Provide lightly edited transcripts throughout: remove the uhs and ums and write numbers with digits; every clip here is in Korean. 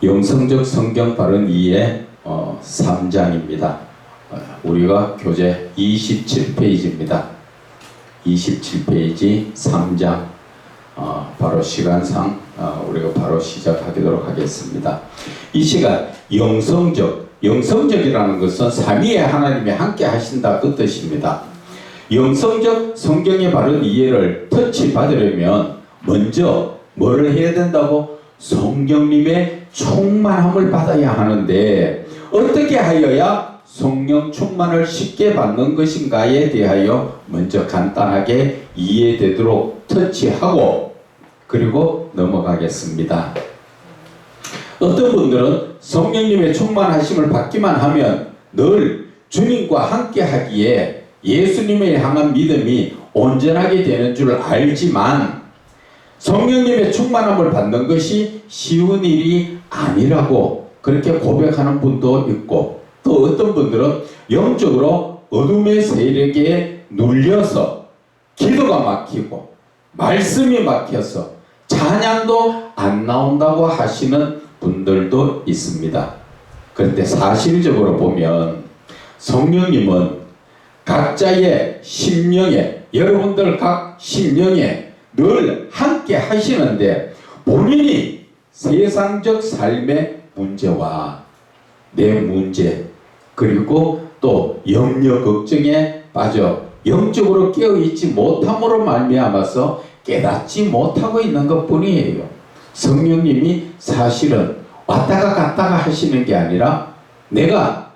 영성적 성경 바른 이해 3장입니다. 우리가 교재 27페이지입니다. 27페이지 3장 바로 시간상 우리가 바로 시작하도록 하겠습니다. 이 시간 영성적이라는 것은 삼위의 하나님이 함께 하신다 그 뜻입니다. 영성적 성경의 바른 이해를 터치 받으려면 먼저 뭐를 해야 된다고? 성령님의 충만함을 받아야 하는데 어떻게 하여야 성령 충만을 쉽게 받는 것인가에 대하여 먼저 간단하게 이해되도록 터치하고 그리고 넘어가겠습니다. 어떤 분들은 성령님의 충만하심을 받기만 하면 늘 주님과 함께 하기에 예수님을 향한 믿음이 온전하게 되는 줄 알지만 성령님의 충만함을 받는 것이 쉬운 일이 아니라고 그렇게 고백하는 분도 있고, 또 어떤 분들은 영적으로 어둠의 세력에 눌려서 기도가 막히고 말씀이 막혀서 찬양도 안 나온다고 하시는 분들도 있습니다. 그런데 사실적으로 보면 성령님은 각자의 심령에, 여러분들 각 심령에 늘 함께 하시는데 본인이 세상적 삶의 문제와 내 문제 그리고 또 염려 걱정에 빠져 영적으로 깨어있지 못함으로 말미암아서 깨닫지 못하고 있는 것뿐이에요. 성령님이 사실은 왔다가 갔다가 하시는 게 아니라 내가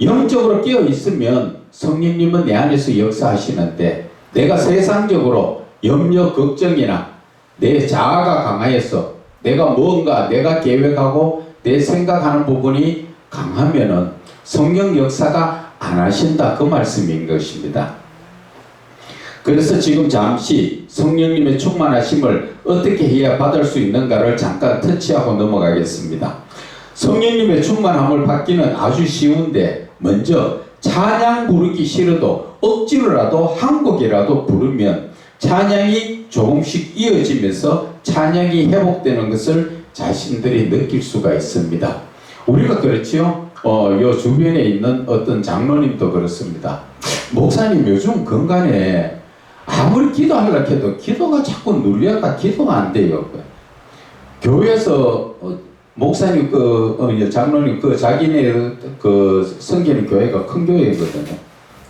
영적으로 깨어있으면 성령님은 내 안에서 역사하시는데 내가 세상적으로 염려 걱정이나 내 자아가 강하여서 내가 내가 계획하고 내 생각하는 부분이 강하면은 성령 역사가 안 하신다 그 말씀인 것입니다. 그래서 지금 잠시 성령님의 충만하심을 어떻게 해야 받을 수 있는가를 잠깐 터치하고 넘어가겠습니다. 성령님의 충만함을 받기는 아주 쉬운데 먼저 찬양 부르기 싫어도 억지로라도 한 곡이라도 부르면 찬양이 조금씩 이어지면서 찬양이 회복되는 것을 자신들이 느낄 수가 있습니다. 우리가 그렇지요. 요 주변에 있는 어떤 장로님도 그렇습니다. 목사님 요즘 건강에 아무리 기도하려고 해도 기도가 자꾸 눌려가 기도가 안 돼요. 교회에서 목사님 장로님 자기네 섬기는 교회가 큰 교회거든요.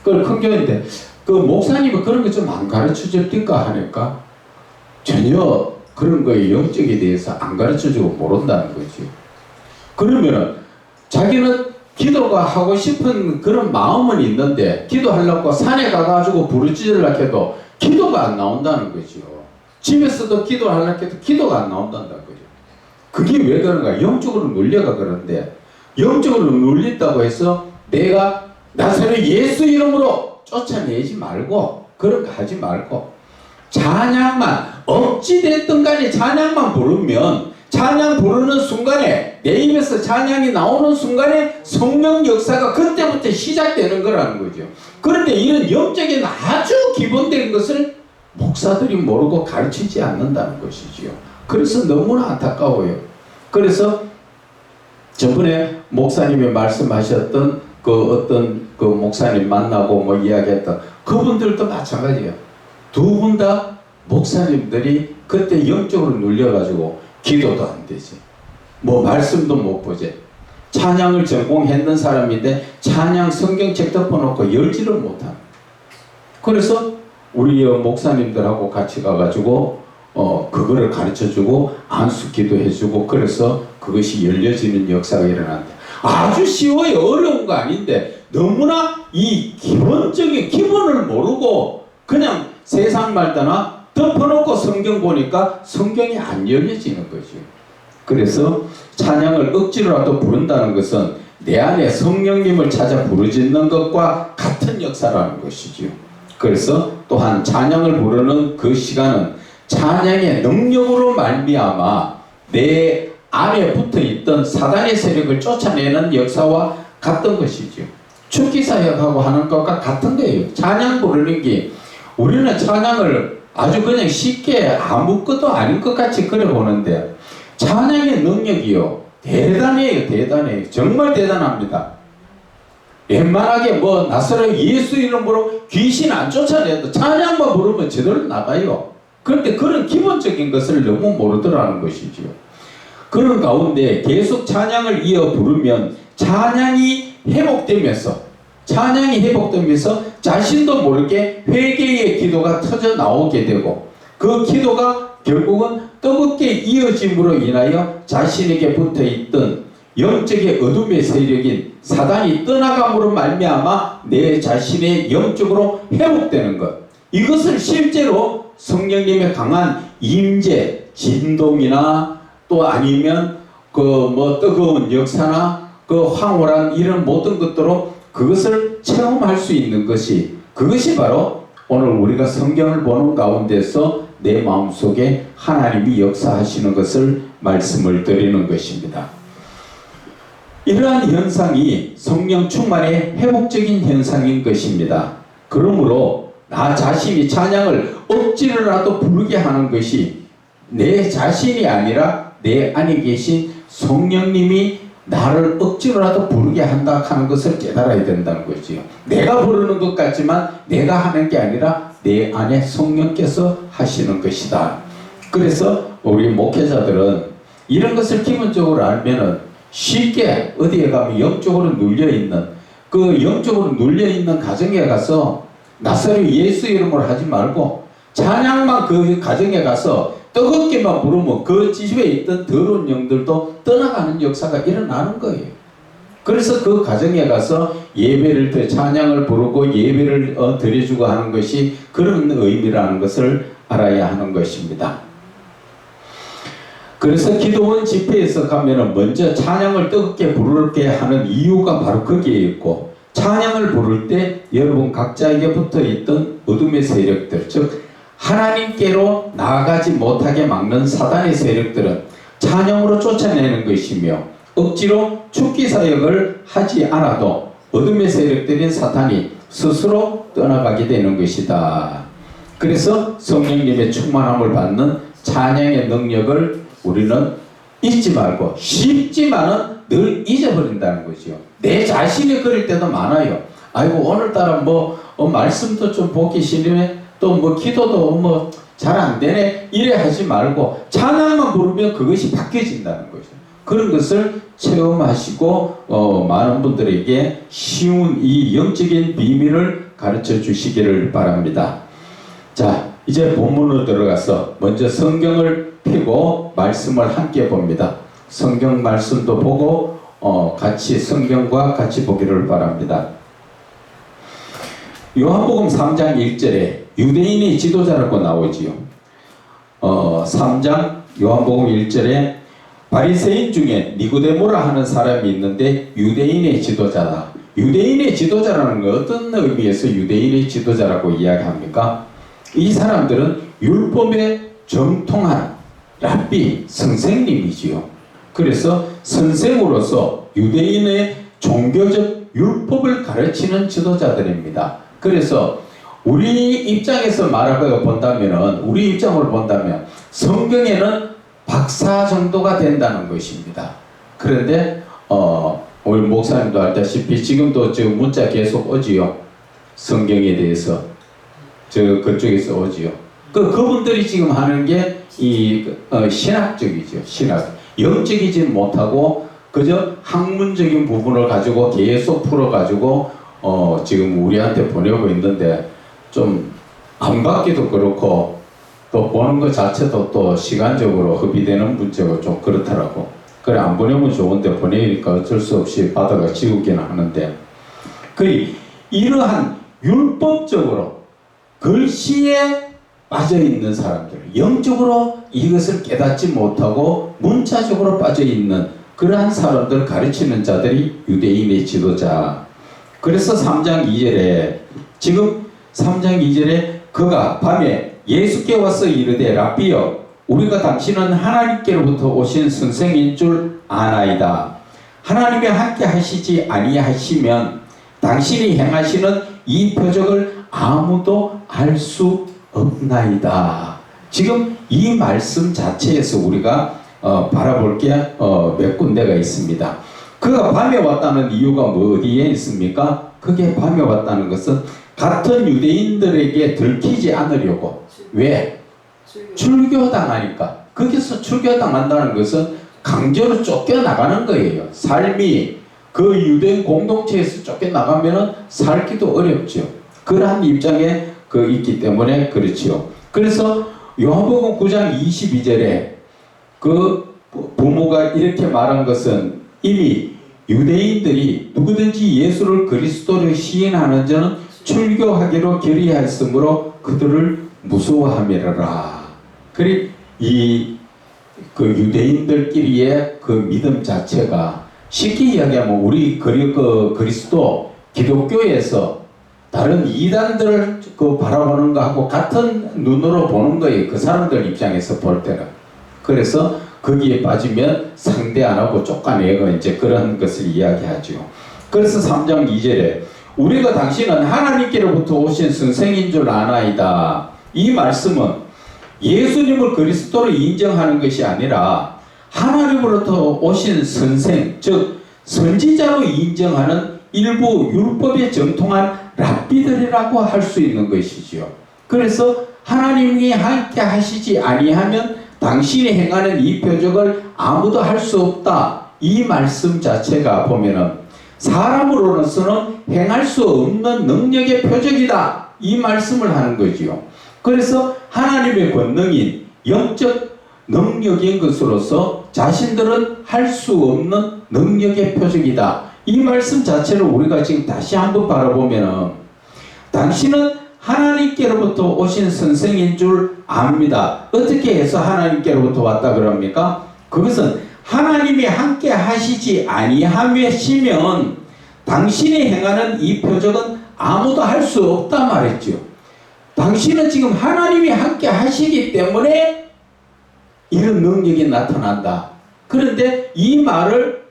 그 큰 교회인데 목사님은 그런 거 좀 안 가르쳐 줄까 하니까 전혀 그런 거에 영적에 대해서 안 가르쳐 주고 모른다는 거지. 그러면은 자기는 기도가 하고 싶은 그런 마음은 있는데 기도하려고 산에 가가지고 부르짖으려고 해도 기도가 안 나온다는 거죠. 집에서도 기도하려고 해도 기도가 안 나온다는 거죠. 그게 왜 그런가? 영적으로 눌려가 그런데 영적으로 눌린다고 해서 내가 나사렛 예수 이름으로 쫓아내지 말고 그런 거 하지 말고 찬양만 어찌됐든 간에 찬양만 부르면 찬양 부르는 순간에 내 입에서 찬양이 나오는 순간에 성령 역사가 그때부터 시작되는 거라는 거죠. 그런데 이런 영적인 아주 기본적인 것을 목사들이 모르고 가르치지 않는다는 것이지요. 그래서 너무나 안타까워요. 그래서 저번에 목사님이 말씀하셨던 어떤 목사님 만나고 이야기했던 그분들도 마찬가지예요. 두 분 다 목사님들이 그때 영적으로 눌려가지고 기도도 안 되지. 말씀도 못 보지. 찬양을 전공했는 사람인데 찬양 성경책 덮어놓고 열지를 못하는. 그래서 우리 목사님들하고 같이 가가지고 그거를 가르쳐주고 안수 기도해주고 그래서 그것이 열려지는 역사가 일어난다. 아주 쉬워요. 어려운 거 아닌데 너무나 이 기본적인 기본을 모르고 그냥 세상 말다나 덮어놓고 성경 보니까 성경이 안 열려지는 거죠. 그래서 찬양을 억지로라도 부른다는 것은 내 안에 성령님을 찾아 부르짖는 것과 같은 역사라는 것이죠. 그래서 또한 찬양을 부르는 그 시간은 찬양의 능력으로 말미암아 내 안에 붙어있던 사단의 세력을 쫓아내는 역사와 같은 것이죠. 축기사역하고 하는 것과 같은 거예요. 찬양 부르는 게 우리는 찬양을 아주 그냥 쉽게 아무것도 아닌 것 같이 그려보는데 찬양의 능력이요. 대단해요. 대단해요. 정말 대단합니다. 웬만하게 뭐 나사렛 예수 이름으로 귀신 안 쫓아내도 찬양만 부르면 제대로 나가요. 그런데 그런 기본적인 것을 너무 모르더라는 것이지요. 그런 가운데 계속 찬양을 이어 부르면 찬양이 회복되면서 자신도 모르게 회개의 기도가 터져 나오게 되고 그 기도가 결국은 뜨겁게 이어짐으로 인하여 자신에게 붙어있던 영적의 어둠의 세력인 사단이 떠나감으로 말미암아 내 자신의 영적으로 회복되는 것, 이것을 실제로 성령님의 강한 임재, 진동이나 또 아니면 그 뭐 뜨거운 역사나 그 황홀한 이런 모든 것들로 그것을 체험할 수 있는 것이, 그것이 바로 오늘 우리가 성경을 보는 가운데서 내 마음속에 하나님이 역사하시는 것을 말씀을 드리는 것입니다. 이러한 현상이 성령 충만의 회복적인 현상인 것입니다. 그러므로 나 자신이 찬양을 억지로라도 부르게 하는 것이 내 자신이 아니라 내 안에 계신 성령님이 나를 억지로라도 부르게 한다 하는 것을 깨달아야 된다는 거지요. 내가 부르는 것 같지만 내가 하는 게 아니라 내 안에 성령께서 하시는 것이다. 그래서 우리 목회자들은 이런 것을 기본적으로 알면은 쉽게 어디에 가면 영적으로 눌려있는 그 영적으로 눌려있는 가정에 가서 나사렛 예수 이름으로 하지 말고 찬양만 그 가정에 가서 뜨겁게만 부르면 그 집에 있던 더러운 영들도 떠나가는 역사가 일어나는 거예요. 그래서 그 가정에 가서 예배를 찬양을 부르고 예배를 드려주고 하는 것이 그런 의미라는 것을 알아야 하는 것입니다. 그래서 기도원 집회에서 가면은 먼저 찬양을 뜨겁게 부르게 하는 이유가 바로 거기에 있고, 찬양을 부를 때 여러분 각자에게 붙어있던 어둠의 세력들, 즉 하나님께로 나아가지 못하게 막는 사단의 세력들은 찬양으로 쫓아내는 것이며, 억지로 죽기 사역을 하지 않아도 어둠의 세력들인 사탄이 스스로 떠나가게 되는 것이다. 그래서 성령님의 충만함을 받는 찬양의 능력을 우리는 잊지 말고, 쉽지만은 늘 잊어버린다는 거죠. 내 자신이 그럴 때도 많아요. 아이고 오늘따라 말씀도 좀 보기 싫으면 또 기도도 잘 안 되네 이래 하지 말고 찬양만 부르면 그것이 바뀌어진다는 거죠. 그런 것을 체험하시고 많은 분들에게 쉬운 이 영적인 비밀을 가르쳐 주시기를 바랍니다. 자, 이제 본문으로 들어가서 먼저 성경을 펴고 말씀을 함께 봅니다. 성경 말씀도 보고 같이 성경과 같이 보기를 바랍니다. 요한복음 3장 1절에 유대인의 지도자라고 나오지요. 3장 요한복음 1절에 바리새인 중에 니고데모라 하는 사람이 있는데 유대인의 지도자다. 유대인의 지도자라는 건 어떤 의미에서 유대인의 지도자라고 이야기합니까? 이 사람들은 율법에 정통한 랍비, 선생님이지요. 그래서 선생으로서 유대인의 종교적 율법을 가르치는 지도자들입니다. 그래서 우리 입장에서 말하고 본다면은, 우리 입장으로 본다면 성경에는 박사 정도가 된다는 것입니다. 그런데 우리 목사님도 알다시피 지금도 저 문자 계속 오지요. 성경에 대해서 그쪽에서 오지요. 그분들이 지금 하는 게 신학적이죠. 신학. 영적이지 못하고 그저 학문적인 부분을 가지고 계속 풀어가지고 지금 우리한테 보내고 있는데, 좀 안 받기도 그렇고 또 보는 것 자체도 또 시간적으로 허비되는 문제가 좀 그렇더라고. 그래 안 보내면 좋은데 보내니까 어쩔 수 없이 받아가 지우기는 하는데, 이러한 율법적으로 글씨에 빠져있는 사람들, 영적으로 이것을 깨닫지 못하고 문자적으로 빠져있는 그러한 사람들 가르치는 자들이 유대인의 지도자. 그래서 3장 2절에 지금 3장 2절에 그가 밤에 예수께 와서 이르되 랍비여 우리가 당신은 하나님께로부터 오신 선생인 줄 아나이다. 하나님이 함께 하시지 아니하시면 당신이 행하시는 이 표적을 아무도 알 수 없나이다. 지금 이 말씀 자체에서 우리가 바라볼 게 몇 군데가 있습니다. 그가 밤에 왔다는 이유가 뭐 어디에 있습니까? 그게 밤에 왔다는 것은 같은 유대인들에게 들키지 않으려고. 왜? 출교당하니까. 거기서 출교당한다는 것은 강제로 쫓겨나가는 거예요. 삶이 그 유대인 공동체에서 쫓겨나가면은 살기도 어렵죠. 그러한 입장에 있기 때문에 그렇지요. 그래서 요한복음 9장 22절에 그 부모가 이렇게 말한 것은 이미 유대인들이 누구든지 예수를 그리스도로 시인하는 자는 출교하기로 결의하였으므로 그들을 무서워함이라. 그리 그 유대인들끼리의 그 믿음 자체가 쉽게 이야기하면 우리 그리스도 기독교에서 다른 이단들을 바라보는 거하고 같은 눈으로 보는 거예요. 그 사람들 입장에서 볼 때는. 그래서 거기에 빠지면 상대 안 하고 쫓아내고 이제 그런 것을 이야기하죠. 그래서 3장 2절에 우리가 당신은 하나님께로부터 오신 선생인 줄 아나이다. 이 말씀은 예수님을 그리스도로 인정하는 것이 아니라 하나님으로부터 오신 선생, 즉 선지자로 인정하는 일부 율법에 정통한 랍비들이라고 할 수 있는 것이지요. 그래서 하나님이 함께 하시지 아니하면 당신이 행하는 이 표적을 아무도 할 수 없다. 이 말씀 자체가 보면은 사람으로서는 행할 수 없는 능력의 표적이다. 이 말씀을 하는 거지요. 그래서 하나님의 권능인 영적 능력인 것으로서 자신들은 할 수 없는 능력의 표적이다. 이 말씀 자체를 우리가 지금 다시 한번 바라보면은 당신은 하나님께로부터 오신 선생인 줄 압니다. 어떻게 해서 하나님께로부터 왔다 그럽니까? 그것은 하나님이 함께 하시지 아니하시면 당신이 행하는 이 표적은 아무도 할 수 없다 말했죠. 당신은 지금 하나님이 함께 하시기 때문에 이런 능력이 나타난다. 그런데 이 말을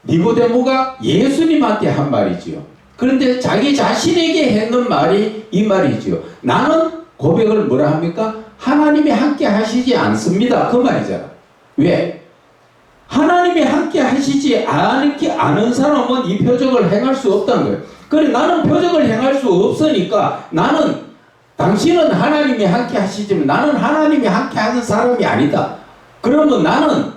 니고데모가 예수님한테 한 말이지요. 그런데 자기 자신에게 했는 말이 이 말이지요. 나는 고백을 뭐라 합니까? 하나님이 함께 하시지 않습니다. 그 말이잖아. 왜? 하나님이 함께 하시지 않은 사람은 이 표적을 행할 수 없다는 거예요. 그래 나는 표적을 행할 수 없으니까 당신은 하나님이 함께 하시지만 나는 하나님이 함께 하는 사람이 아니다. 그러면 나는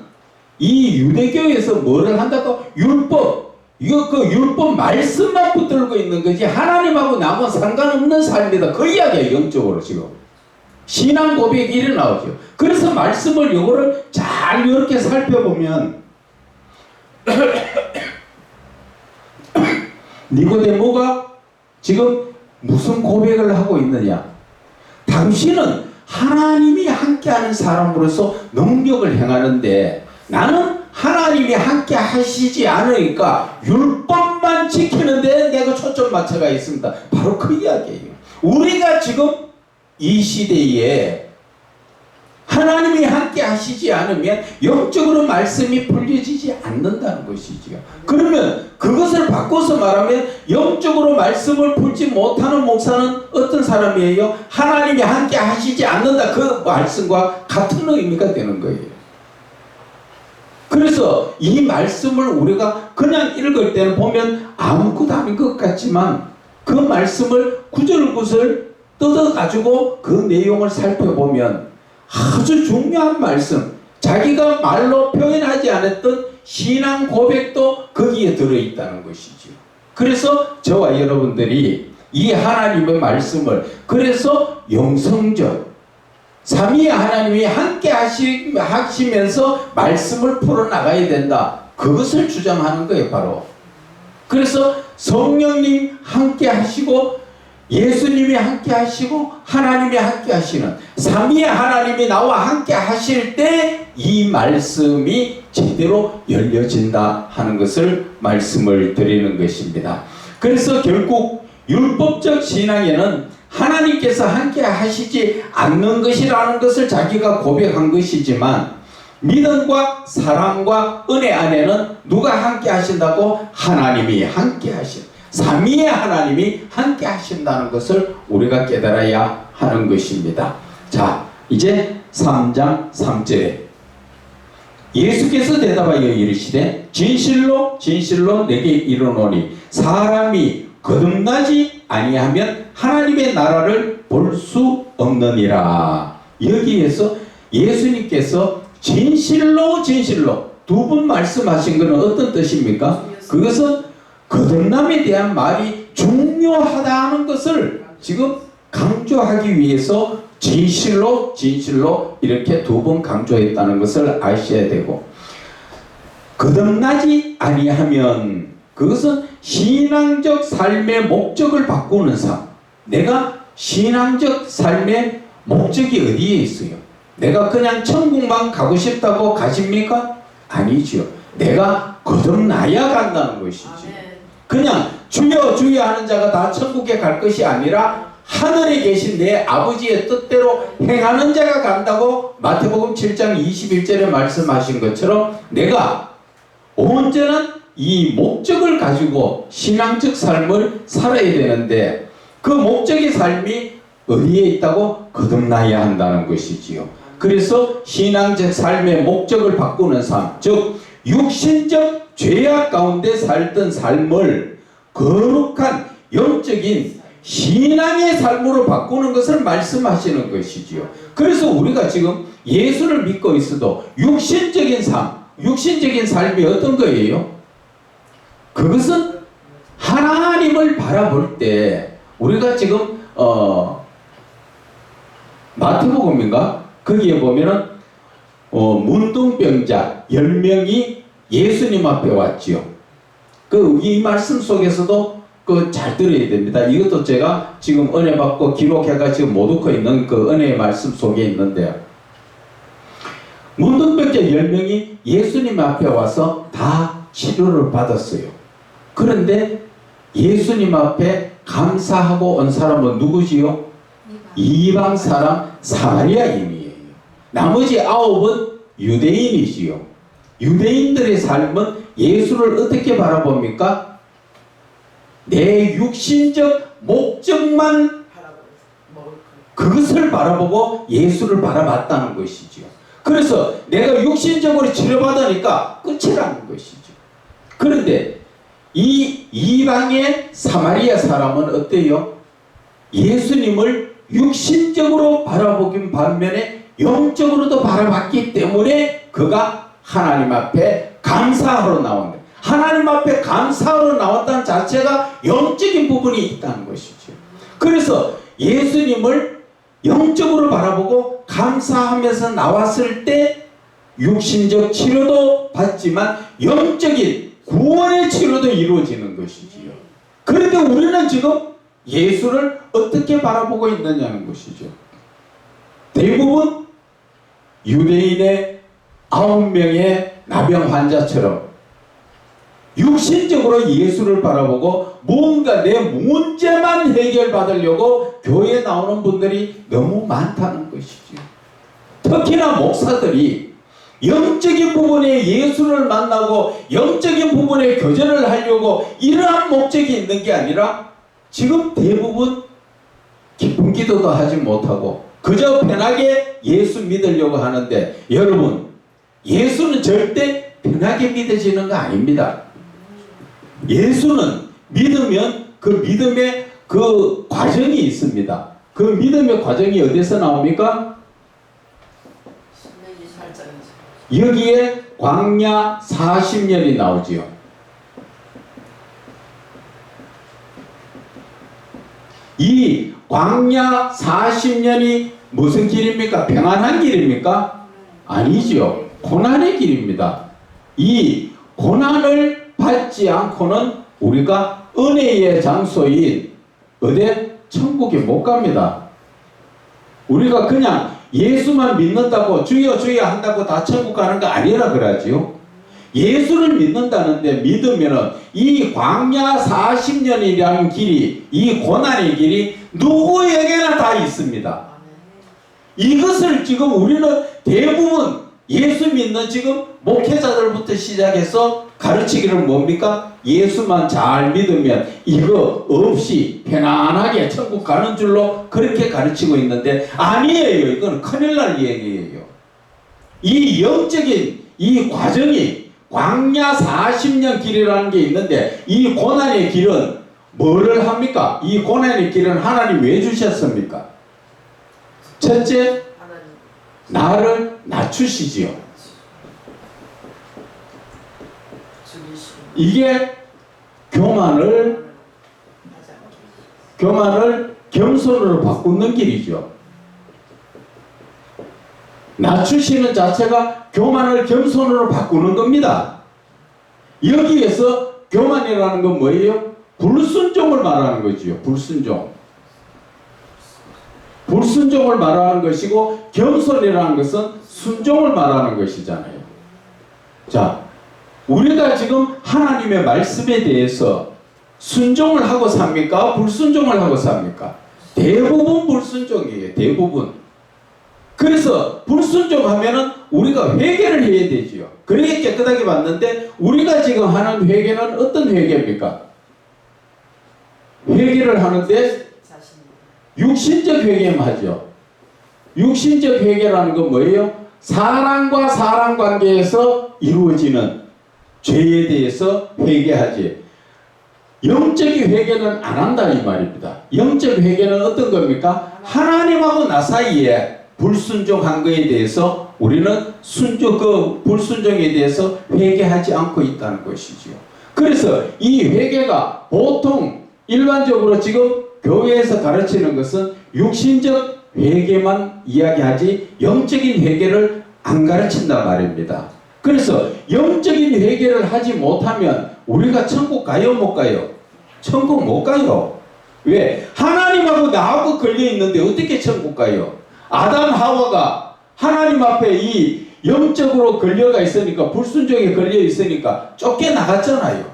이 유대교에서 뭐를 한다고? 율법. 그 율법 말씀만 붙들고 있는 거지 하나님하고 나하고 상관없는 삶이다. 그 이야기야 영적으로 지금. 신앙 고백이 일어나오죠. 그래서 말씀을 요거를 잘 이렇게 살펴보면 니고데모가 지금 무슨 고백을 하고 있느냐? 당신은 하나님이 함께하는 사람으로서 능력을 행하는데 나는 하나님이 함께 하시지 않으니까 율법만 지키는데 내가 초점 맞춰가 있습니다. 바로 그 이야기예요. 우리가 지금 이 시대에 하나님이 함께 하시지 않으면 영적으로 말씀이 풀려지지 않는다는 것이지요. 그러면 그것을 바꿔서 말하면 영적으로 말씀을 풀지 못하는 목사는 어떤 사람이에요? 하나님이 함께 하시지 않는다. 그 말씀과 같은 의미가 되는 거예요. 그래서 이 말씀을 우리가 그냥 읽을 때는 보면 아무것도 아닌 것 같지만 그 말씀을 구절구절 뜯어가지고 그 내용을 살펴보면 아주 중요한 말씀, 자기가 말로 표현하지 않았던 신앙 고백도 거기에 들어있다는 것이죠. 그래서 저와 여러분들이 이 하나님의 말씀을 그래서 영성적 삼위의 하나님이 함께 하시면서 말씀을 풀어나가야 된다. 그것을 주장하는 거예요, 바로. 그래서 성령님 함께 하시고 예수님이 함께 하시고 하나님이 함께 하시는 삼위의 하나님이 나와 함께 하실 때 이 말씀이 제대로 열려진다 하는 것을 말씀을 드리는 것입니다. 그래서 결국 율법적 신앙에는 하나님께서 함께 하시지 않는 것이라는 것을 자기가 고백한 것이지만 믿음과 사랑과 은혜 안에는 누가 함께 하신다고? 하나님이 함께 하신 삼위의 하나님이 함께 하신다는 것을 우리가 깨달아야 하는 것입니다. 자, 이제 3장 3절에 예수께서 대답하여 이르시되 진실로 진실로 내게 이르노니 사람이 거듭나지 아니하면 하나님의 나라를 볼 수 없느니라. 여기에서 예수님께서 진실로 진실로 두 번 말씀하신 것은 어떤 뜻입니까? 그것은 거듭남에 대한 말이 중요하다는 것을 지금 강조하기 위해서 진실로 진실로 이렇게 두 번 강조했다는 것을 아셔야 되고, 거듭나지 아니하면 그것은 신앙적 삶의 목적을 바꾸는 삶. 내가 신앙적 삶의 목적이 어디에 있어요? 내가 그냥 천국만 가고 싶다고 가십니까? 아니죠. 내가 거듭나야 간다는 것이지. 그냥 주여 주여 하는 자가 다 천국에 갈 것이 아니라 하늘에 계신 내 아버지의 뜻대로 행하는 자가 간다고 마태복음 7장 21절에 말씀하신 것처럼 내가 온전한 이 목적을 가지고 신앙적 삶을 살아야 되는데, 그 목적의 삶이 어디에 있다고? 거듭나야 한다는 것이지요. 그래서 신앙적 삶의 목적을 바꾸는 삶, 즉 육신적 죄악 가운데 살던 삶을 거룩한 영적인 신앙의 삶으로 바꾸는 것을 말씀하시는 것이지요. 그래서 우리가 지금 예수를 믿고 있어도 육신적인 삶, 육신적인 삶이 어떤 거예요? 그것은 하나님을 바라볼 때, 우리가 지금 마태복음인가? 거기에 보면은 문둥병자 10명이 예수님 앞에 왔지요. 이 말씀 속에서도 잘 들어야 됩니다. 이것도 제가 지금 은혜 받고 기록해가지고 못 얻고 있는 그 은혜의 말씀 속에 있는데요. 문둥병자 10명이 예수님 앞에 와서 다 치료를 받았어요. 그런데 예수님 앞에 감사하고 온 사람은 누구지요? 이방 사람 사마리아인이에요. 나머지 9은 유대인이지요. 유대인들의 삶은 예수를 어떻게 바라봅니까? 내 육신적 목적만 그것을 바라보고 예수를 바라봤다는 것이지요. 그래서 내가 육신적으로 치료받으니까 끝이라는 것이죠. 그런데 이 이방의 사마리아 사람은 어때요? 예수님을 육신적으로 바라보긴 반면에 영적으로도 바라봤기 때문에 그가 하나님 앞에 감사하러 나온다. 하나님 앞에 감사하러 나왔다는 자체가 영적인 부분이 있다는 것이죠. 그래서 예수님을 영적으로 바라보고 감사하면서 나왔을 때 육신적 치료도 받지만 영적인 구원의 치료도 이루어지는 것이지요. 그런데 우리는 지금 예수를 어떻게 바라보고 있느냐는 것이죠. 대부분 유대인의 9명의 나병 환자처럼 육신적으로 예수를 바라보고 뭔가 내 문제만 해결받으려고 교회에 나오는 분들이 너무 많다는 것이죠. 특히나 목사들이 영적인 부분에 예수를 만나고 영적인 부분에 교제를 하려고 이러한 목적이 있는 게 아니라 지금 대부분 기쁜 기도도 하지 못하고 그저 편하게 예수 믿으려고 하는데, 여러분, 예수는 절대 편하게 믿어지는 거 아닙니다. 예수는 믿으면 그 믿음의 그 과정이 있습니다. 그 믿음의 과정이 어디서 나옵니까? 여기에 광야 40년이 나오지요. 이 광야 40년이 무슨 길입니까? 평안한 길입니까? 아니죠. 고난의 길입니다. 이 고난을 받지 않고는 우리가 은혜의 장소인 어디? 천국에 못 갑니다. 우리가 그냥 예수만 믿는다고 주여 주여 한다고 다 천국 가는 거 아니라 그러지요. 예수를 믿는다는데 믿으면은 이 광야 40년이라는 길이, 이 고난의 길이 누구에게나 다 있습니다. 이것을 지금 우리는 대부분 예수 믿는 지금 목회자들부터 시작해서 가르치기를 뭡니까? 예수만 잘 믿으면 이거 없이 편안하게 천국 가는 줄로 그렇게 가르치고 있는데 아니에요. 이건 큰일 날 얘기예요. 이 영적인 이 과정이 광야 40년 길이라는 게 있는데 이 고난의 길은 뭐를 합니까? 이 고난의 길은 하나님 왜 주셨습니까? 첫째, 나를 낮추시지요. 이게 교만을 겸손으로 바꾸는 길이죠. 낮추시는 자체가 교만을 겸손으로 바꾸는 겁니다. 여기에서 교만이라는 건 뭐예요? 불순종을 말하는 거지요. 불순종을 말하는 것이고 겸손이라는 것은 순종을 말하는 것이잖아요. 자, 우리가 지금 하나님의 말씀에 대해서 순종을 하고 삽니까? 불순종을 하고 삽니까? 대부분 불순종이에요. 대부분. 그래서 불순종하면은 우리가 회개를 해야 되지요. 그러게 깨끗하게 봤는데 우리가 지금 하는 회개는 어떤 회개입니까? 회개를 하는데 육신적 회개만 하죠. 육신적 회개라는 건 뭐예요? 사람과 사람 관계에서 이루어지는 죄에 대해서 회개하지. 영적인 회개는 안 한다 이 말입니다. 영적 회개는 어떤 겁니까? 하나님하고 나 사이에 불순종한 것에 대해서 우리는 그 불순종에 대해서 회개하지 않고 있다는 것이지요. 그래서 이 회개가 보통 일반적으로 지금 교회에서 가르치는 것은 육신적 회개만 이야기하지 영적인 회개를 안 가르친단 말입니다. 그래서 영적인 회개를 하지 못하면 우리가 천국 가요 못 가요? 천국 못 가요. 왜? 하나님하고 나하고 걸려있는데 어떻게 천국 가요? 아담 하와가 하나님 앞에 이 영적으로 걸려가 있으니까 불순종에 걸려 있으니까 쫓겨나갔잖아요.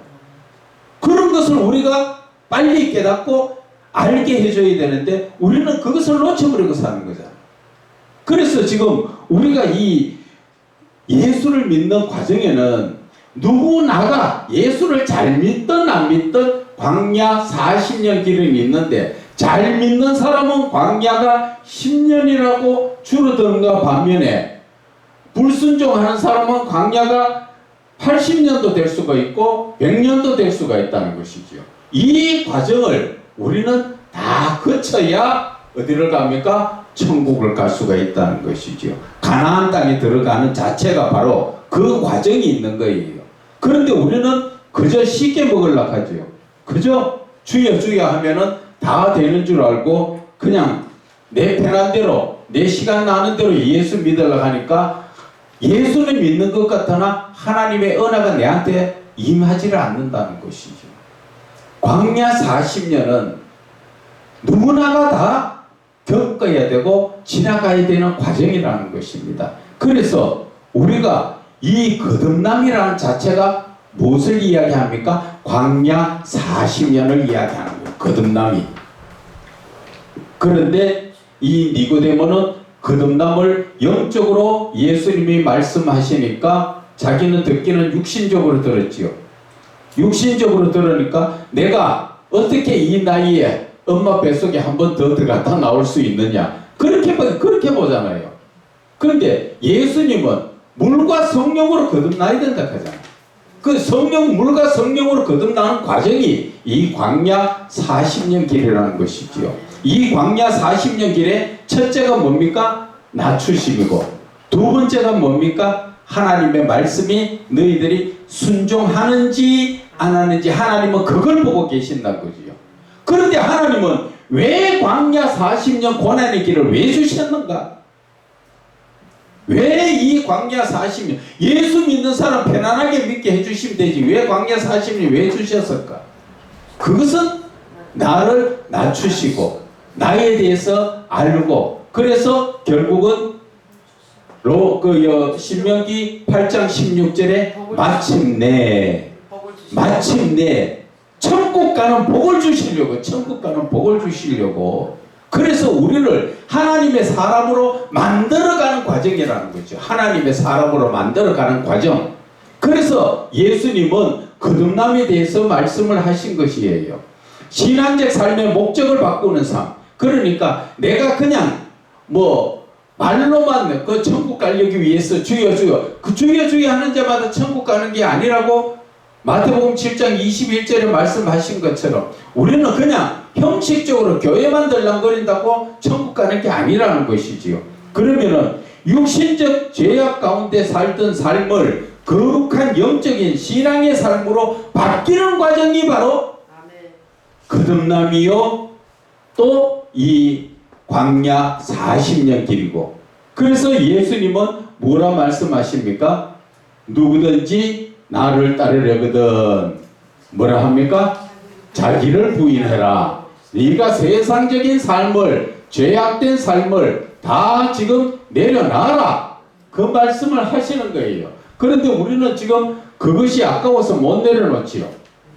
그런 것을 우리가 빨리 깨닫고 알게 해줘야 되는데 우리는 그것을 놓쳐버리고 사는 거잖아요. 그래서 지금 우리가 이 예수를 믿는 과정에는 누구나가 예수를 잘 믿든 안 믿든 광야 40년 길은 있는데 잘 믿는 사람은 광야가 10년이라고 줄어드는가 반면에 불순종하는 사람은 광야가 80년도 될 수가 있고 100년도 될 수가 있다는 것이죠. 이 과정을 우리는 다 거쳐야 어디를 갑니까? 천국을 갈 수가 있다는 것이죠. 가나안 땅에 들어가는 자체가 바로 그 과정이 있는 거예요. 그런데 우리는 그저 쉽게 먹으려고 하죠. 그저 주여 주여 하면은 다 되는 줄 알고 그냥 내 편한 대로 내 시간 나는 대로 예수 믿으려고 하니까 예수는 믿는 것 같으나 하나님의 은혜가 내한테 임하지를 않는다는 것이죠. 광야 40년은 누구나가 다 겪어야 되고 지나가야 되는 과정이라는 것입니다. 그래서 우리가 이 거듭남이라는 자체가 무엇을 이야기합니까? 광야 40년을 이야기하는 거예요. 거듭남이. 그런데 이 니고데모는 거듭남을 영적으로 예수님이 말씀하시니까 자기는 듣기는 육신적으로 들었지요. 육신적으로 들으니까 내가 어떻게 이 나이에 엄마 뱃속에 한 번 더 들어갔다 나올 수 있느냐. 그렇게 보잖아요. 그런데 예수님은 물과 성령으로 거듭나야 된다 하잖아요. 그 물과 성령으로 거듭나는 과정이 이 광야 40년 길이라는 것이지요. 이 광야 40년 길에 첫째가 뭡니까? 낮추심이고 두 번째가 뭡니까? 하나님의 말씀이 너희들이 순종하는지 안 하는지 하나님은 그걸 보고 계신다는 거지요. 그런데 하나님은 왜 광야 40년 고난의 길을 왜 주셨는가? 왜 이 광야 40년 예수 믿는 사람 편안하게 믿게 해주시면 되지 왜 광야 40년 왜 주셨을까? 그것은 나를 낮추시고 나에 대해서 알고 그래서 결국은 신명기 8장 16절에 마침내 천국 가는 복을 주시려고 그래서 우리를 하나님의 사람으로 만들어가는 과정이라는 거죠. 하나님의 사람으로 만들어가는 과정. 그래서 예수님은 거듭남에 대해서 말씀을 하신 것이에요. 신앙적 삶의 목적을 바꾸는 삶. 그러니까 내가 그냥 말로만 그 천국 가려기 위해서 주여 주여 그 주여 주여 하는 자마다 천국 가는 게 아니라고 마태복음 7장 21절에 말씀하신 것처럼 우리는 그냥 형식적으로 교회만 들랑거린다고 천국 가는 게 아니라는 것이지요. 그러면은 육신적 죄악 가운데 살던 삶을 거룩한 영적인 신앙의 삶으로 바뀌는 과정이 바로 거듭남이요 또 이 광야 40년 길이고, 그래서 예수님은 뭐라 말씀하십니까? 누구든지 나를 따르려거든 뭐라 합니까? 자기를 부인해라. 네가 세상적인 삶을, 죄악된 삶을 다 지금 내려놔라. 그 말씀을 하시는 거예요. 그런데 우리는 지금 그것이 아까워서 못 내려놓지요.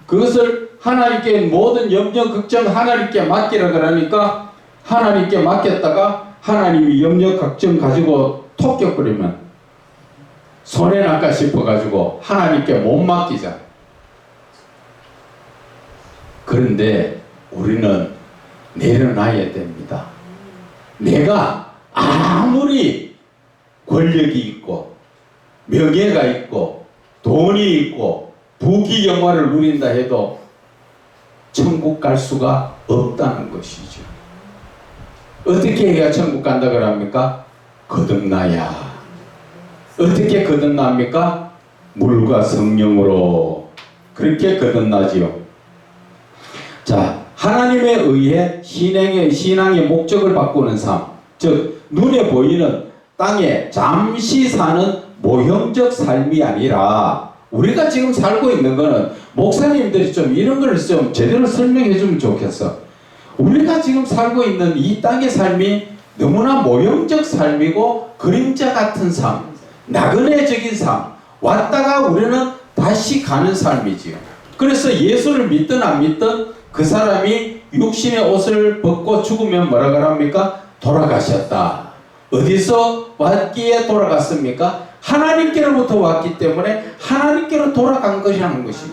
그것을 하나님께 모든 염려, 걱정 하나님께 맡기라 그러니까 하나님께 맡겼다가 하나님이 염려, 걱정 가지고 톡 껴버리면 손해 날까 싶어가지고 하나님께 못 맡기자. 그런데 우리는 내려놔야 됩니다. 내가 아무리 권력이 있고 명예가 있고 돈이 있고 부귀영화를 누린다 해도 천국 갈 수가 없다는 것이죠. 어떻게 해야 천국 간다 그럽니까? 거듭나야. 어떻게 거듭납니까? 물과 성령으로 그렇게 거듭나지요. 자, 하나님에 의해 신앙의 목적을 바꾸는 삶, 즉 눈에 보이는 땅에 잠시 사는 모형적 삶이 아니라 우리가 지금 살고 있는 거는 목사님들이 좀 이런 걸 좀 제대로 설명해 주면 좋겠어. 우리가 지금 살고 있는 이 땅의 삶이 너무나 모형적 삶이고 그림자 같은 삶, 나그네적인 삶, 왔다가 우리는 다시 가는 삶이지요. 그래서 예수를 믿든 안 믿든 그 사람이 육신의 옷을 벗고 죽으면 뭐라 그럽니까? 돌아가셨다. 어디서 왔기에 돌아갔습니까? 하나님께로부터 왔기 때문에 하나님께로 돌아간 것이라는 것이죠.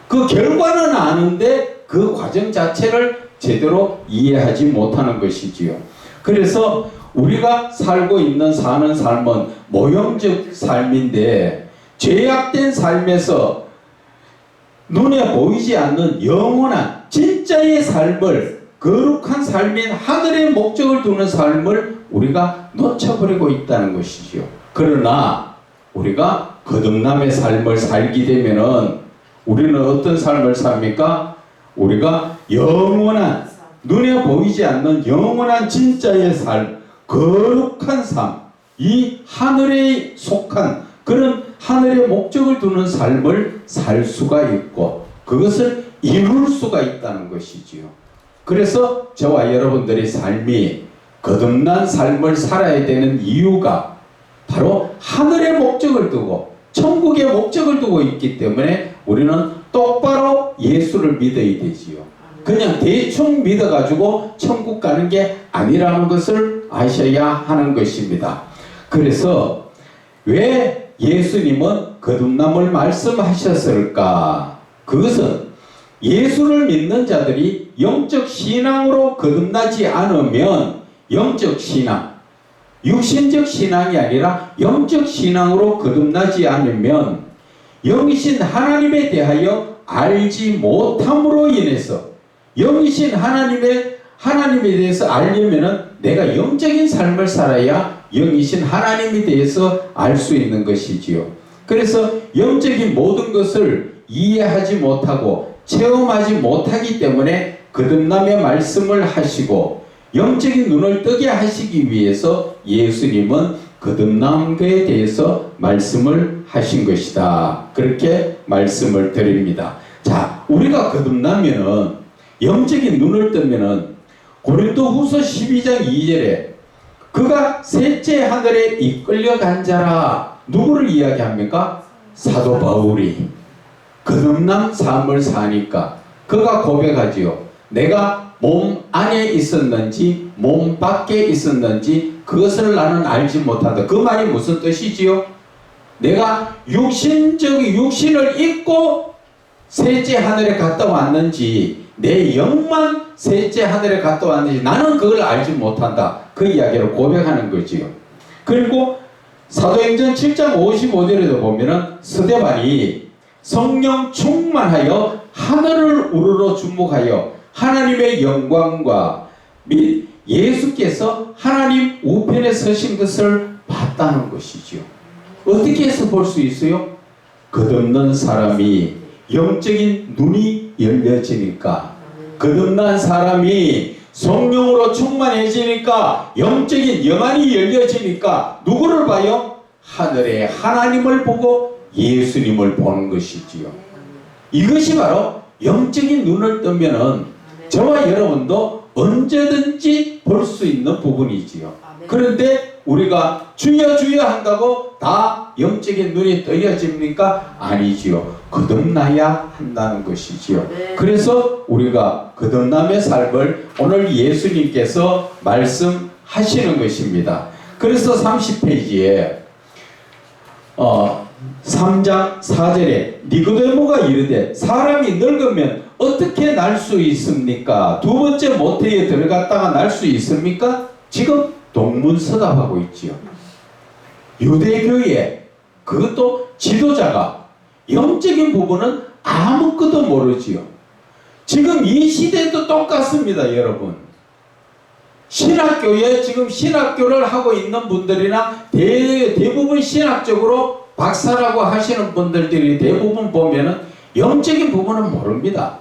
그 결과는 아는데 그 과정 자체를 제대로 이해하지 못하는 것이지요. 그래서 우리가 살고 있는 사는 삶은 모형적 삶인데 죄악된 삶에서 눈에 보이지 않는 영원한 진짜의 삶을, 거룩한 삶인 하늘의 목적을 두는 삶을 우리가 놓쳐버리고 있다는 것이지요. 그러나 우리가 거듭남의 삶을 살게 되면은 우리는 어떤 삶을 삽니까? 우리가 영원한, 눈에 보이지 않는 영원한 진짜의 삶, 거룩한 삶, 이 하늘에 속한 그런 하늘의 목적을 두는 삶을 살 수가 있고 그것을 이룰 수가 있다는 것이지요. 그래서 저와 여러분들의 삶이 거듭난 삶을 살아야 되는 이유가 바로 하늘의 목적을 두고 천국의 목적을 두고 있기 때문에 우리는 똑바로 예수를 믿어야 되지요. 그냥 대충 믿어가지고 천국 가는 게 아니라는 것을 아셔야 하는 것입니다. 그래서 왜 예수님은 거듭남을 말씀하셨을까? 그것은 예수를 믿는 자들이 영적 신앙으로 거듭나지 않으면 영적 신앙, 육신적 신앙이 아니라 영적 신앙으로 거듭나지 않으면 영이신 하나님에 대하여 알지 못함으로 인해서 영이신 하나님에 대해서 알려면은 내가 영적인 삶을 살아야 영이신 하나님에 대해서 알 수 있는 것이지요. 그래서 영적인 모든 것을 이해하지 못하고 체험하지 못하기 때문에 거듭남의 말씀을 하시고 영적인 눈을 뜨게 하시기 위해서 예수님은 거듭남에 대해서 말씀을 하신 것이다. 그렇게 말씀을 드립니다. 자, 우리가 거듭나면은 영적인 눈을 뜨면은 고린도후서 12장 2절에 그가 셋째 하늘에 이끌려간 자라, 누구를 이야기합니까? 사도 바울이 거듭남 삶을 사니까 그가 고백하지요. 내가 몸 안에 있었는지 몸 밖에 있었는지 그것을 나는 알지 못한다. 그 말이 무슨 뜻이지요? 내가 육신을 입고 셋째 하늘에 갔다 왔는지 내 영만 셋째 하늘에 갔다 왔는지 나는 그걸 알지 못한다. 그 이야기를 고백하는 거지요. 그리고 사도행전 7장 55절에도 보면은 스데반이 성령 충만하여 하늘을 우러러 주목하여 하나님의 영광과 및 예수께서 하나님 우편에 서신 것을 봤다는 것이지요. 어떻게 해서 볼 수 있어요? 거듭난 사람이 영적인 눈이 열려지니까, 거듭난 사람이 성령으로 충만해지니까 영적인 영안이 열려지니까 누구를 봐요? 하늘에 하나님을 보고 예수님을 보는 것이지요. 이것이 바로 영적인 눈을 뜨면은 저와 여러분도 언제든지 볼 수 있는 부분이지요. 그런데 우리가 주여 주여 한다고 다 영적인 눈이 떠여집니까? 아니지요. 거듭나야 한다는 것이지요. 그래서 우리가 거듭남의 삶을 오늘 예수님께서 말씀하시는 것입니다. 그래서 30페이지에 3장 4절에 니고데모가 이르되 사람이 늙으면 어떻게 날 수 있습니까? 두 번째 모태에 들어갔다가 날 수 있습니까? 지금 동문서답하고 있지요. 유대교의 그것도 지도자가 영적인 부분은 아무것도 모르지요. 지금 이 시대도 똑같습니다, 여러분. 신학교에 지금 신학교를 하고 있는 분들이나 대부분 신학적으로 박사라고 하시는 분들이 대부분 보면은 영적인 부분은 모릅니다.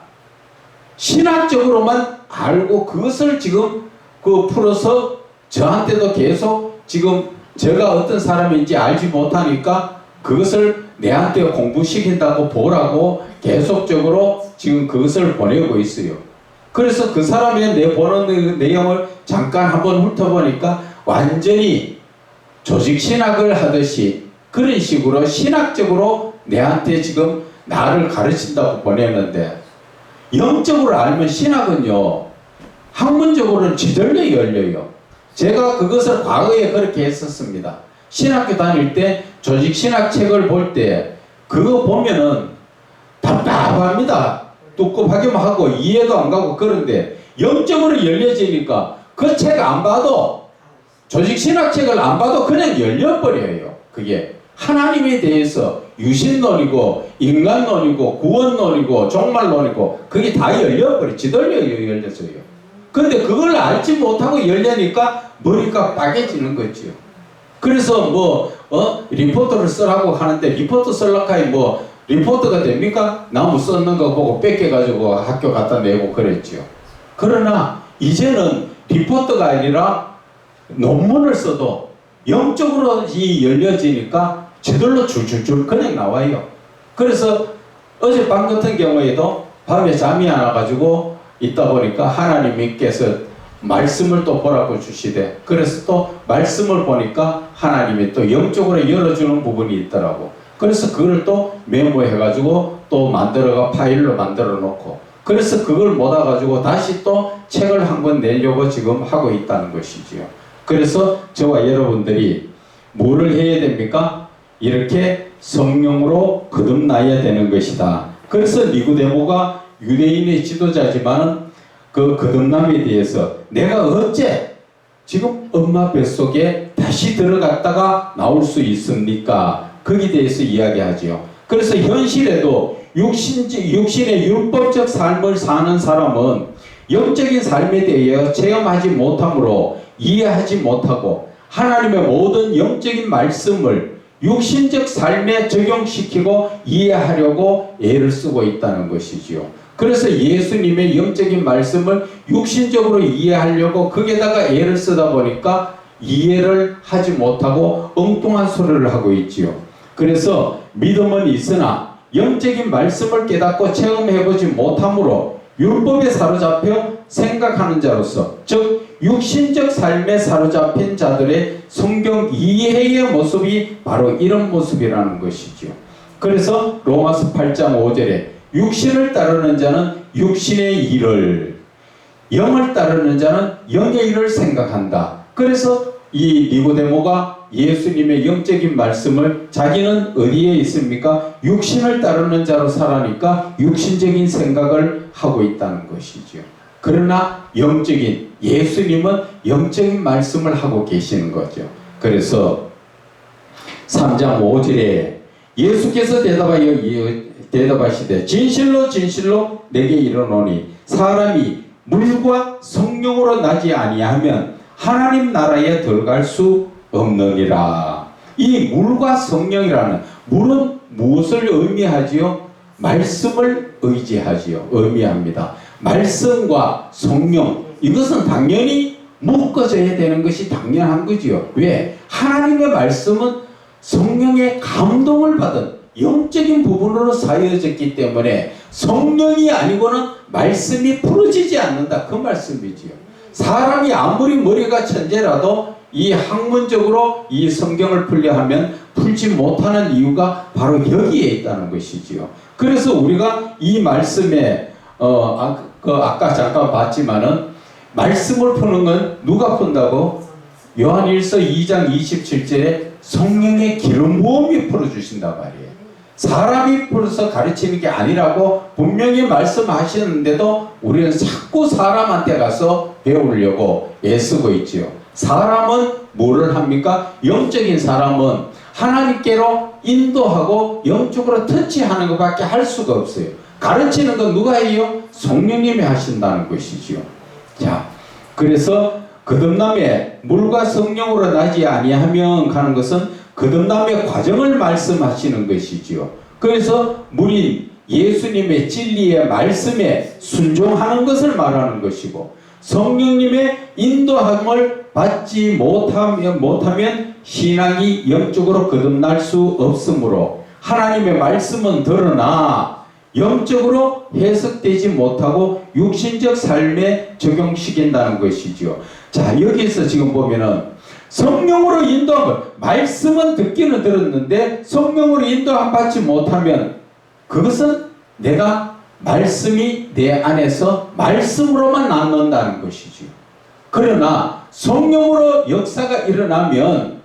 신학적으로만 알고 그것을 지금 풀어서 저한테도 계속 지금 제가 어떤 사람인지 알지 못하니까 그것을 내한테 공부시킨다고 보라고 계속적으로 지금 그것을 보내고 있어요. 그래서 그 사람의 내 보는 내용을 잠깐 한번 훑어보니까 완전히 조직신학을 하듯이 그런 식으로 신학적으로 내한테 지금 나를 가르친다고 보내는데, 영적으로 알면 신학은요 학문적으로는 지절로 열려요. 제가 그것을 과거에 그렇게 했었습니다. 신학교 다닐 때 조직신학 책을 볼 때 그거 보면은 답답합니다. 뚜껑하기만 하고 이해도 안 가고. 그런데 영적으로 열려지니까 그 책 안 봐도, 조직신학 책을 안 봐도 그냥 열려버려요. 그게 하나님에 대해서 유신론이고 인간론이고 구원론이고 종말론이고 그게 다 열려버려. 지들려 열려져요. 그런데 그걸 알지 못하고 열려니까 머리가 빠개지는 거지요. 그래서 리포트를 쓰라고 하는데 리포트 쓰려고 하니 리포트가 됩니까? 나무 썼는 거 보고 뺏겨가지고 학교 갖다 내고 그랬지요. 그러나 이제는 리포트가 아니라 논문을 써도 영적으로 열려지니까 저절로 줄줄줄 그냥 나와요. 그래서 어젯밤 같은 경우에도 밤에 잠이 안 와가지고 있다 보니까 하나님께서 말씀을 또 보라고 주시되, 그래서 또 말씀을 보니까 하나님이 또 영적으로 열어주는 부분이 있더라고. 그래서 그걸 또 메모해가지고 또 만들어가 파일로 만들어 놓고, 그래서 그걸 모아가지고 다시 또 책을 한 권 내려고 지금 하고 있다는 것이지요. 그래서 저와 여러분들이 뭐를 해야 됩니까? 이렇게 성령으로 거듭나야 되는 것이다. 그래서 니고데모가 유대인의 지도자지만 그 거듭남에 대해서 내가 어째 지금 엄마 뱃속에 다시 들어갔다가 나올 수 있습니까? 거기에 대해서 이야기하지요. 그래서 현실에도 육신의 율법적 삶을 사는 사람은 영적인 삶에 대해 체험하지 못하므로 이해하지 못하고 하나님의 모든 영적인 말씀을 육신적 삶에 적용시키고 이해하려고 애를 쓰고 있다는 것이지요. 그래서 예수님의 영적인 말씀을 육신적으로 이해하려고 거기에다가 애를 쓰다 보니까 이해를 하지 못하고 엉뚱한 소리를 하고 있지요. 그래서 믿음은 있으나 영적인 말씀을 깨닫고 체험해보지 못하므로 율법에 사로잡혀 생각하는 자로서, 즉 육신적 삶에 사로잡힌 자들의 성경 이해의 모습이 바로 이런 모습이라는 것이죠. 그래서 로마서 8장 5절에 육신을 따르는 자는 육신의 일을, 영을 따르는 자는 영의 일을 생각한다. 그래서 이 니고데모가 예수님의 영적인 말씀을 자기는 어디에 있습니까? 육신을 따르는 자로 살아니까 육신적인 생각을 하고 있다는 것이죠. 그러나 영적인 예수님은 영적인 말씀을 하고 계시는 거죠. 그래서 3장 5절에 예수께서 대답하시되 진실로 진실로 내게 이르노니 사람이 물과 성령으로 나지 아니하면 하나님 나라에 들어갈 수 없느니라. 이 물과 성령이라는 물은 무엇을 의미하지요? 말씀을 의미합니다. 말씀과 성령, 이것은 당연히 묶어져야 되는 것이 당연한 거지요. 왜? 하나님의 말씀은 성령의 감동을 받은 영적인 부분으로 사여졌기 때문에 성령이 아니고는 말씀이 풀어지지 않는다. 그 말씀이지요. 사람이 아무리 머리가 천재라도 이 학문적으로 이 성경을 풀려 하면 풀지 못하는 이유가 바로 여기에 있다는 것이지요. 그래서 우리가 이 말씀에 아까 잠깐 봤지만은 말씀을 푸는 건 누가 푼다고? 요한일서 2장 27절에 성령의 기름 부음이 풀어주신단 말이에요. 사람이 풀어서 가르치는 게 아니라고 분명히 말씀하시는데도 우리는 자꾸 사람한테 가서 배우려고 애쓰고 있지요. 사람은 뭐를 합니까? 영적인 사람은 하나님께로 인도하고 영적으로 터치하는 것밖에 할 수가 없어요. 가르치는 건 누가 해요? 성령님이 하신다는 것이지요. 자, 그래서 거듭남에 물과 성령으로 나지 아니하면 가는 것은 거듭남의 과정을 말씀하시는 것이지요. 그래서 물인 예수님의 진리의 말씀에 순종하는 것을 말하는 것이고, 성령님의 인도함을 받지 못하면 신앙이 영적으로 거듭날 수 없으므로 하나님의 말씀은 드러나 영적으로 해석되지 못하고 육신적 삶에 적용시킨다는 것이죠. 자, 여기서 지금 보면은 성령으로 인도함을, 말씀은 듣기는 들었는데 성령으로 인도함 받지 못하면 그것은 내가 말씀이 내 안에서 말씀으로만 남는다는 것이죠. 그러나 성령으로 역사가 일어나면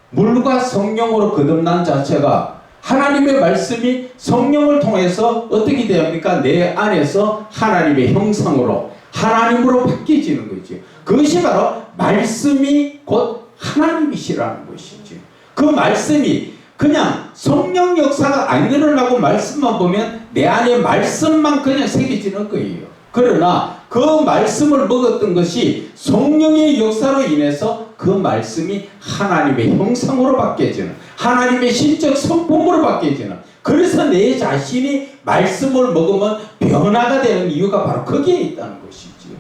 물과 성령으로 거듭난 자체가 하나님의 말씀이 성령을 통해서 어떻게 됩니까? 내 안에서 하나님의 형상으로 하나님으로 바뀌어지는 거죠. 그것이 바로 말씀이 곧 하나님이시라는 것이죠. 그 말씀이 그냥 성령 역사가 안 일어나고 말씀만 보면 내 안에 말씀만 그냥 새겨지는 거예요. 그러나 그 말씀을 먹었던 것이 성령의 역사로 인해서 그 말씀이 하나님의 형상으로 바뀌어지는, 하나님의 신적 성품으로 바뀌어지는, 그래서 내 자신이 말씀을 먹으면 변화가 되는 이유가 바로 거기에 있다는 것이지요.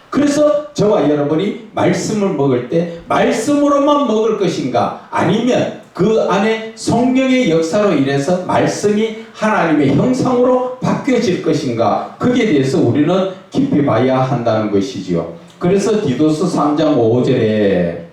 그래서 저와 여러분이 말씀을 먹을 때 말씀으로만 먹을 것인가, 아니면 그 안에 성령의 역사로 인해서 말씀이 하나님의 형상으로 바뀌어질 것인가, 거기에 대해서 우리는 깊이 봐야 한다는 것이지요. 그래서 디도서 3장 5절에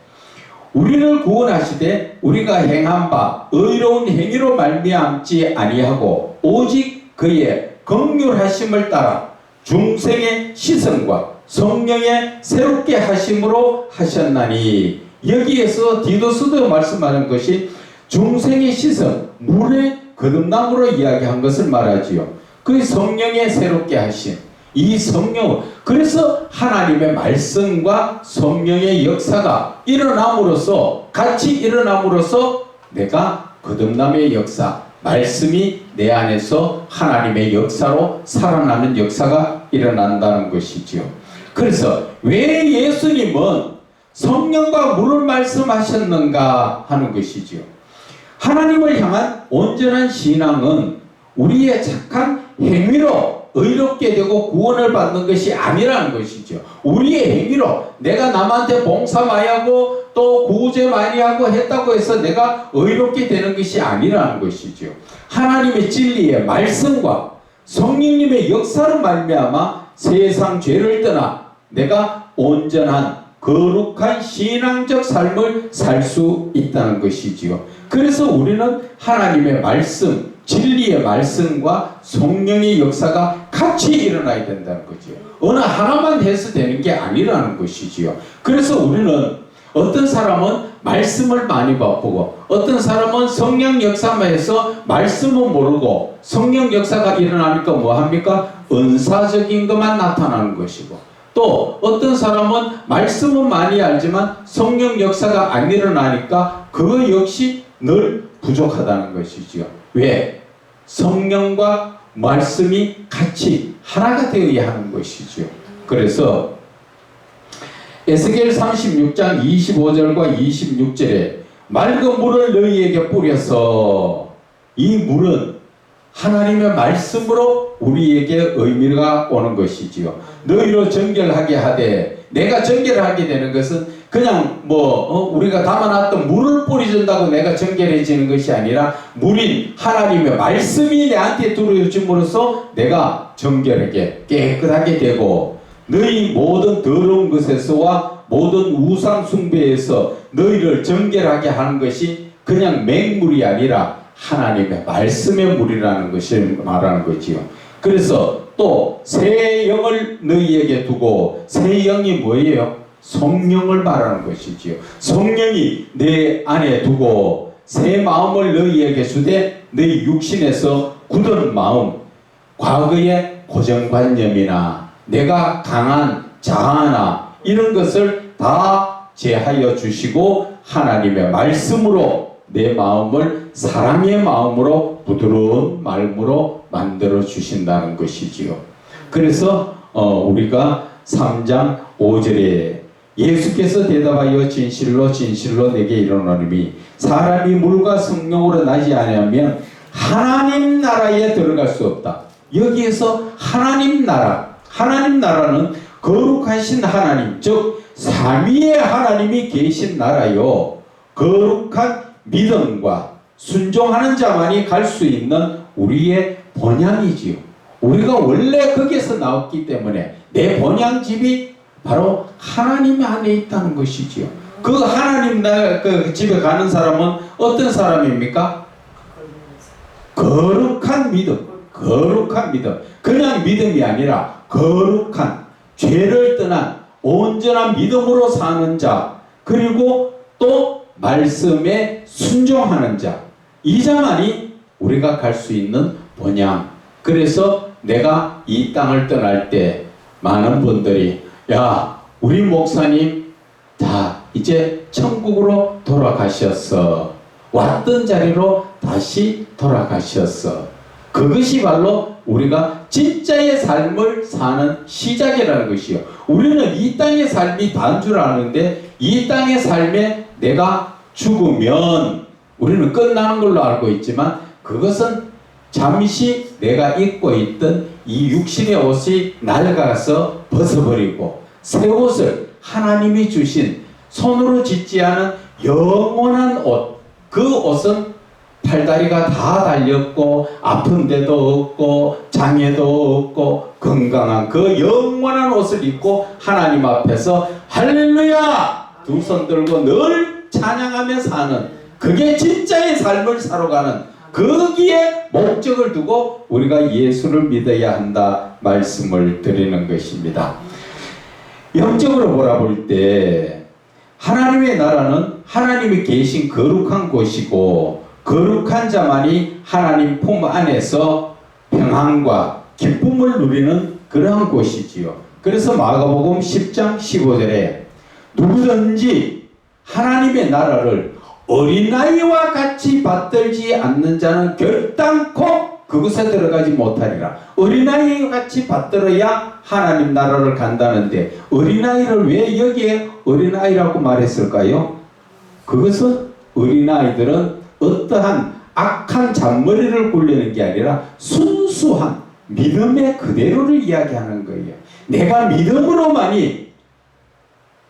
우리를 구원하시되 우리가 행한 바 의로운 행위로 말미암지 아니하고 오직 그의 긍휼하심을 따라 중생의 시선과 성령의 새롭게 하심으로 하셨나니, 여기에서 디도서도 말씀하는 것이 중생의 시선, 물의 거듭남으로 이야기한 것을 말하지요. 그 성령의 새롭게 하심, 이 성령, 그래서 하나님의 말씀과 성령의 역사가 일어남으로써, 같이 일어남으로써 내가 거듭남의 역사, 말씀이 내 안에서 하나님의 역사로 살아나는 역사가 일어난다는 것이지요. 그래서 왜 예수님은 성령과 물을 말씀하셨는가 하는 것이지요. 하나님을 향한 온전한 신앙은 우리의 착한 행위로 의롭게 되고 구원을 받는 것이 아니라는 것이죠. 우리의 행위로 내가 남한테 봉사 많이 하고 또 구제 많이 하고 했다고 해서 내가 의롭게 되는 것이 아니라는 것이죠. 하나님의 진리의 말씀과 성령님의 역사로 말미암아 세상 죄를 떠나 내가 온전한 거룩한 신앙적 삶을 살 수 있다는 것이지요. 그래서 우리는 하나님의 말씀, 진리의 말씀과 성령의 역사가 같이 일어나야 된다는 거죠. 어느 하나만 해서 되는 게 아니라는 것이지요. 그래서 우리는 어떤 사람은 말씀을 많이 바꾸고 어떤 사람은 성령 역사만 해서 말씀은 모르고 성령 역사가 일어나니까 뭐합니까? 은사적인 것만 나타나는 것이고, 또 어떤 사람은 말씀은 많이 알지만 성령 역사가 안 일어나니까 그거 역시 늘 부족하다는 것이지요. 왜? 성령과 말씀이 같이 하나가 되어야 하는 것이지요. 그래서 에스겔 36장 25절과 26절에 맑은 물을 너희에게 뿌려서, 이 물은 하나님의 말씀으로 우리에게 의미가 오는 것이지요. 너희로 정결하게 하되, 내가 정결하게 되는 것은 그냥 우리가 담아놨던 물을 뿌려준다고 내가 정결해지는 것이 아니라, 물인 하나님의 말씀이 내한테 들어줌으로써 내가 정결하게 깨끗하게 되고, 너희 모든 더러운 것에서와 모든 우상 숭배에서 너희를 정결하게 하는 것이 그냥 맹물이 아니라 하나님의 말씀의 물이라는 것을 말하는 거지요. 그래서 또 새 영을 너희에게 두고, 새 영이 뭐예요? 성령을 말하는 것이지요. 성령이 내 안에 두고 새 마음을 너희에게 주되, 너희 육신에서 굳은 마음, 과거의 고정관념이나 내가 강한 자아나 이런 것을 다 제하여 주시고, 하나님의 말씀으로 내 마음을 사랑의 마음으로 부드러운 마음으로 만들어 주신다는 것이지요. 그래서 우리가 3장 5절에 예수께서 대답하여 진실로 진실로 내게 이르노니 사람이 물과 성령으로 나지 아니하면 하나님 나라에 들어갈 수 없다. 여기에서 하나님 나라는 거룩하신 하나님, 즉 삼위의 하나님이 계신 나라요, 거룩한 믿음과 순종하는 자만이 갈 수 있는 우리의 본향이지요. 우리가 원래 거기에서 나왔기 때문에 내 본향집이 바로 하나님 안에 있다는 것이지요. 그 하나님 그 집에 가는 사람은 어떤 사람입니까? 거룩한 믿음. 그냥 믿음이 아니라 거룩한, 죄를 떠난 온전한 믿음으로 사는 자, 그리고 또 말씀에 순종하는 자, 이 자만이 우리가 갈 수 있는 본향. 그래서 내가 이 땅을 떠날 때 많은 분들이, 야, 우리 목사님 다 이제 천국으로 돌아가셨어. 왔던 자리로 다시 돌아가셨어. 그것이 바로 우리가 진짜의 삶을 사는 시작이라는 것이요. 우리는 이 땅의 삶이 다인 줄 아는데, 이 땅의 삶에 내가 죽으면 우리는 끝나는 걸로 알고 있지만, 그것은 잠시 내가 입고 있던 이 육신의 옷이 낡아서 벗어버리고 새 옷을 하나님이 주신 손으로 짓지 않은 영원한 옷, 그 옷은 팔다리가 다 달렸고 아픈 데도 없고 장애도 없고 건강한 그 영원한 옷을 입고 하나님 앞에서 할렐루야 두 손 들고 늘 찬양하며 사는, 그게 진짜의 삶을 살아가는, 거기에 목적을 두고 우리가 예수를 믿어야 한다 말씀을 드리는 것입니다. 영적으로 바라볼 때 하나님의 나라는 하나님이 계신 거룩한 곳이고, 거룩한 자만이 하나님 품 안에서 평안과 기쁨을 누리는 그러한 곳이지요. 그래서 마가복음 10장 15절에 누구든지 하나님의 나라를 어린아이와 같이 받들지 않는 자는 결단코 그곳에 들어가지 못하리라. 어린아이와 같이 받들어야 하나님 나라를 간다는데, 어린아이를 왜 여기에 어린아이라고 말했을까요? 그것은 어린아이들은 어떠한 악한 잔머리를 굴리는 게 아니라 순수한 믿음의 그대로를 이야기하는 거예요. 내가 믿음으로만이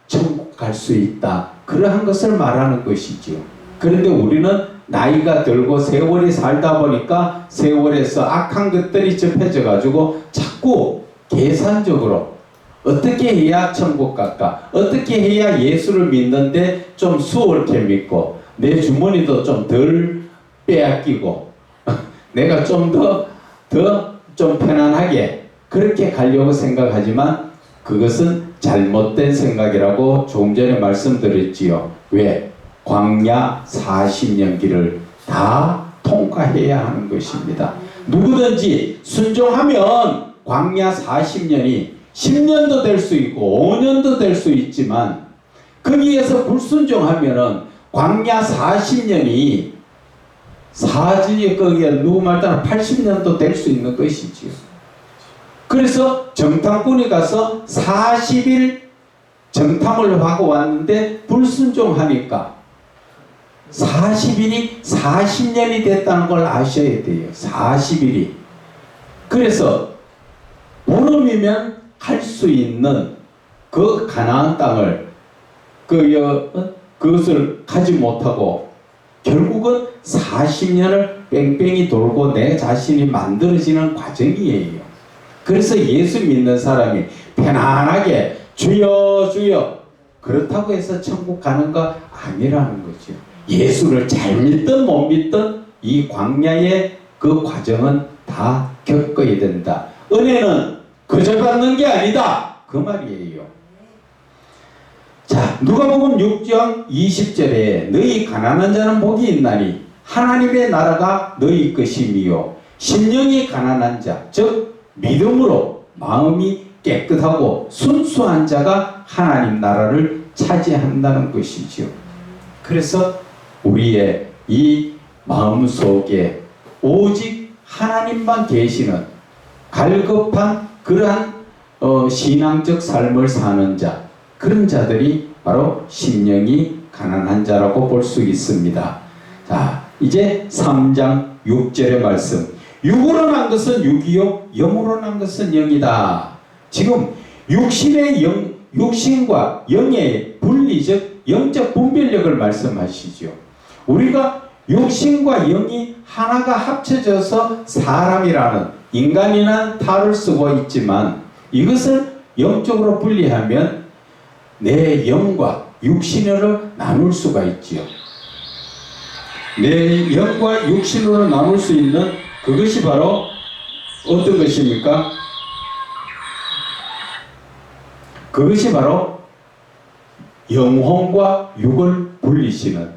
천국 갈 수 있다, 그러한 것을 말하는 것이지요. 그런데 우리는 나이가 들고 세월이 살다 보니까 세월에서 악한 것들이 접해져 가지고 자꾸 계산적으로 어떻게 해야 천국 갈까, 어떻게 해야 예수를 믿는데 좀 수월케 믿고 내 주머니도 좀 덜 빼앗기고 내가 좀 좀 편안하게 그렇게 가려고 생각하지만, 그것은 잘못된 생각이라고 조금 전에 말씀드렸지요. 왜? 광야 40년 길을 다 통과해야 하는 것입니다. 누구든지 순종하면 광야 40년이 10년도 될 수 있고 5년도 될 수 있지만 거기에서 불순종하면은 광야 40년이 사지에 거기에 누구 말 따라 80년도 될 수 있는 것이지요. 그래서 정탐꾼이 가서 40일 정탐을 하고 왔는데 불순종하니까 40일이 40년이 됐다는 걸 아셔야 돼요. 40일이. 그래서 보름이면 갈 수 있는 그 가나안 땅을 그것을 가지 못하고 결국은 40년을 뺑뺑이 돌고 내 자신이 만들어지는 과정이에요. 그래서 예수 믿는 사람이 편안하게 주여 주여 그렇다고 해서 천국 가는 거 아니라는 거죠. 예수를 잘 믿든 못 믿든 이 광야의 그 과정은 다 겪어야 된다. 은혜는 그저 받는 게 아니다. 그 말이에요. 자, 누가복음 6장 20절에 너희 가난한 자는 복이 있나니 하나님의 나라가 너희 것이미요 심령이 가난한 자, 즉 믿음으로 마음이 깨끗하고 순수한 자가 하나님 나라를 차지한다는 것이죠. 그래서 우리의 이 마음속에 오직 하나님만 계시는 갈급한 그러한 신앙적 삶을 사는 자, 그런 자들이 바로 심령이 가난한 자라고 볼 수 있습니다. 자, 이제 3장 6절의 말씀. 육으로 난 것은 육이요 영으로 난 것은 영이다. 지금 육신과 영의 분리적 영적 분별력을 말씀하시죠. 우리가 육신과 영이 하나가 합쳐져서 사람이라는 인간이란 탈을 쓰고 있지만 이것을 영적으로 분리하면 내 영과 육신으로 나눌 수가 있지요. 내 영과 육신으로 나눌 수 있는 그것이 바로 어떤 것입니까? 그것이 바로 영혼과 육을 분리시는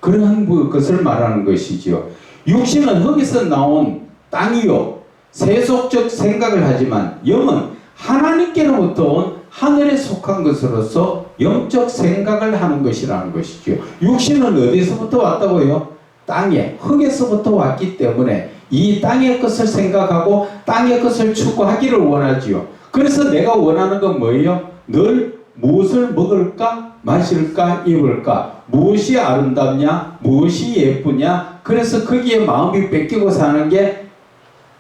그러한 것을 말하는 것이지요. 육신은 흙에서 나온 땅이요 세속적 생각을 하지만 영은 하나님께로부터 온 하늘에 속한 것으로서 영적 생각을 하는 것이라는 것이죠. 육신은 어디서부터 왔다고요? 땅에 흙에서부터 왔기 때문에 이 땅의 것을 생각하고 땅의 것을 추구하기를 원하지요. 그래서 내가 원하는 건 뭐예요? 늘 무엇을 먹을까? 마실까? 입을까? 무엇이 아름답냐? 무엇이 예쁘냐? 그래서 거기에 마음이 뺏기고 사는 게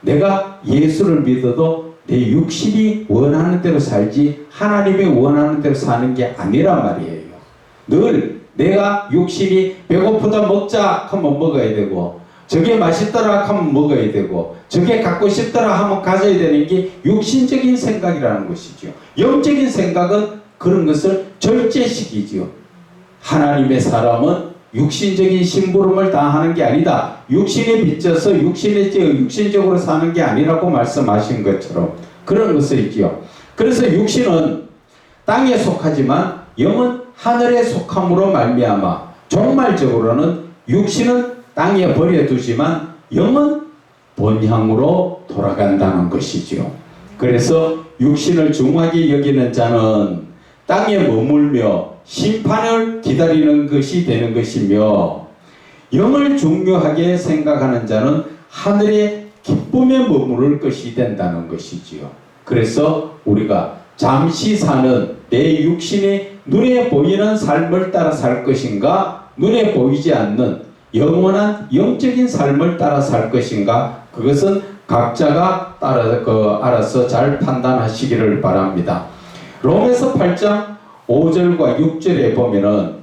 내가 예수를 믿어도 내 육신이 원하는 대로 살지 하나님이 원하는 대로 사는 게 아니란 말이에요. 늘 내가 육신이 배고프다 먹자 하면 먹어야 되고 저게 맛있더라 하면 먹어야 되고 저게 갖고 싶더라 하면 가져야 되는 게 육신적인 생각이라는 것이죠. 영적인 생각은 그런 것을 절제시키지요. 하나님의 사람은 육신적인 심부름을 다 하는 게 아니다. 육신에 빚져서 육신적으로 사는 게 아니라고 말씀하신 것처럼 그런 것이지요. 그래서 육신은 땅에 속하지만 영은 하늘에 속함으로 말미암아 종말적으로는 육신은 땅에 버려두지만 영은 본향으로 돌아간다는 것이죠. 그래서 육신을 중하게 여기는 자는 땅에 머물며 심판을 기다리는 것이 되는 것이며 영을 중요하게 생각하는 자는 하늘의 기쁨에 머무를 것이 된다는 것이지요. 그래서 우리가 잠시 사는 내 육신이 눈에 보이는 삶을 따라 살 것인가 눈에 보이지 않는 영원한 영적인 삶을 따라 살 것인가 그것은 각자가 알아서 잘 판단하시기를 바랍니다. 로마서 8장 5절과 6절에 보면은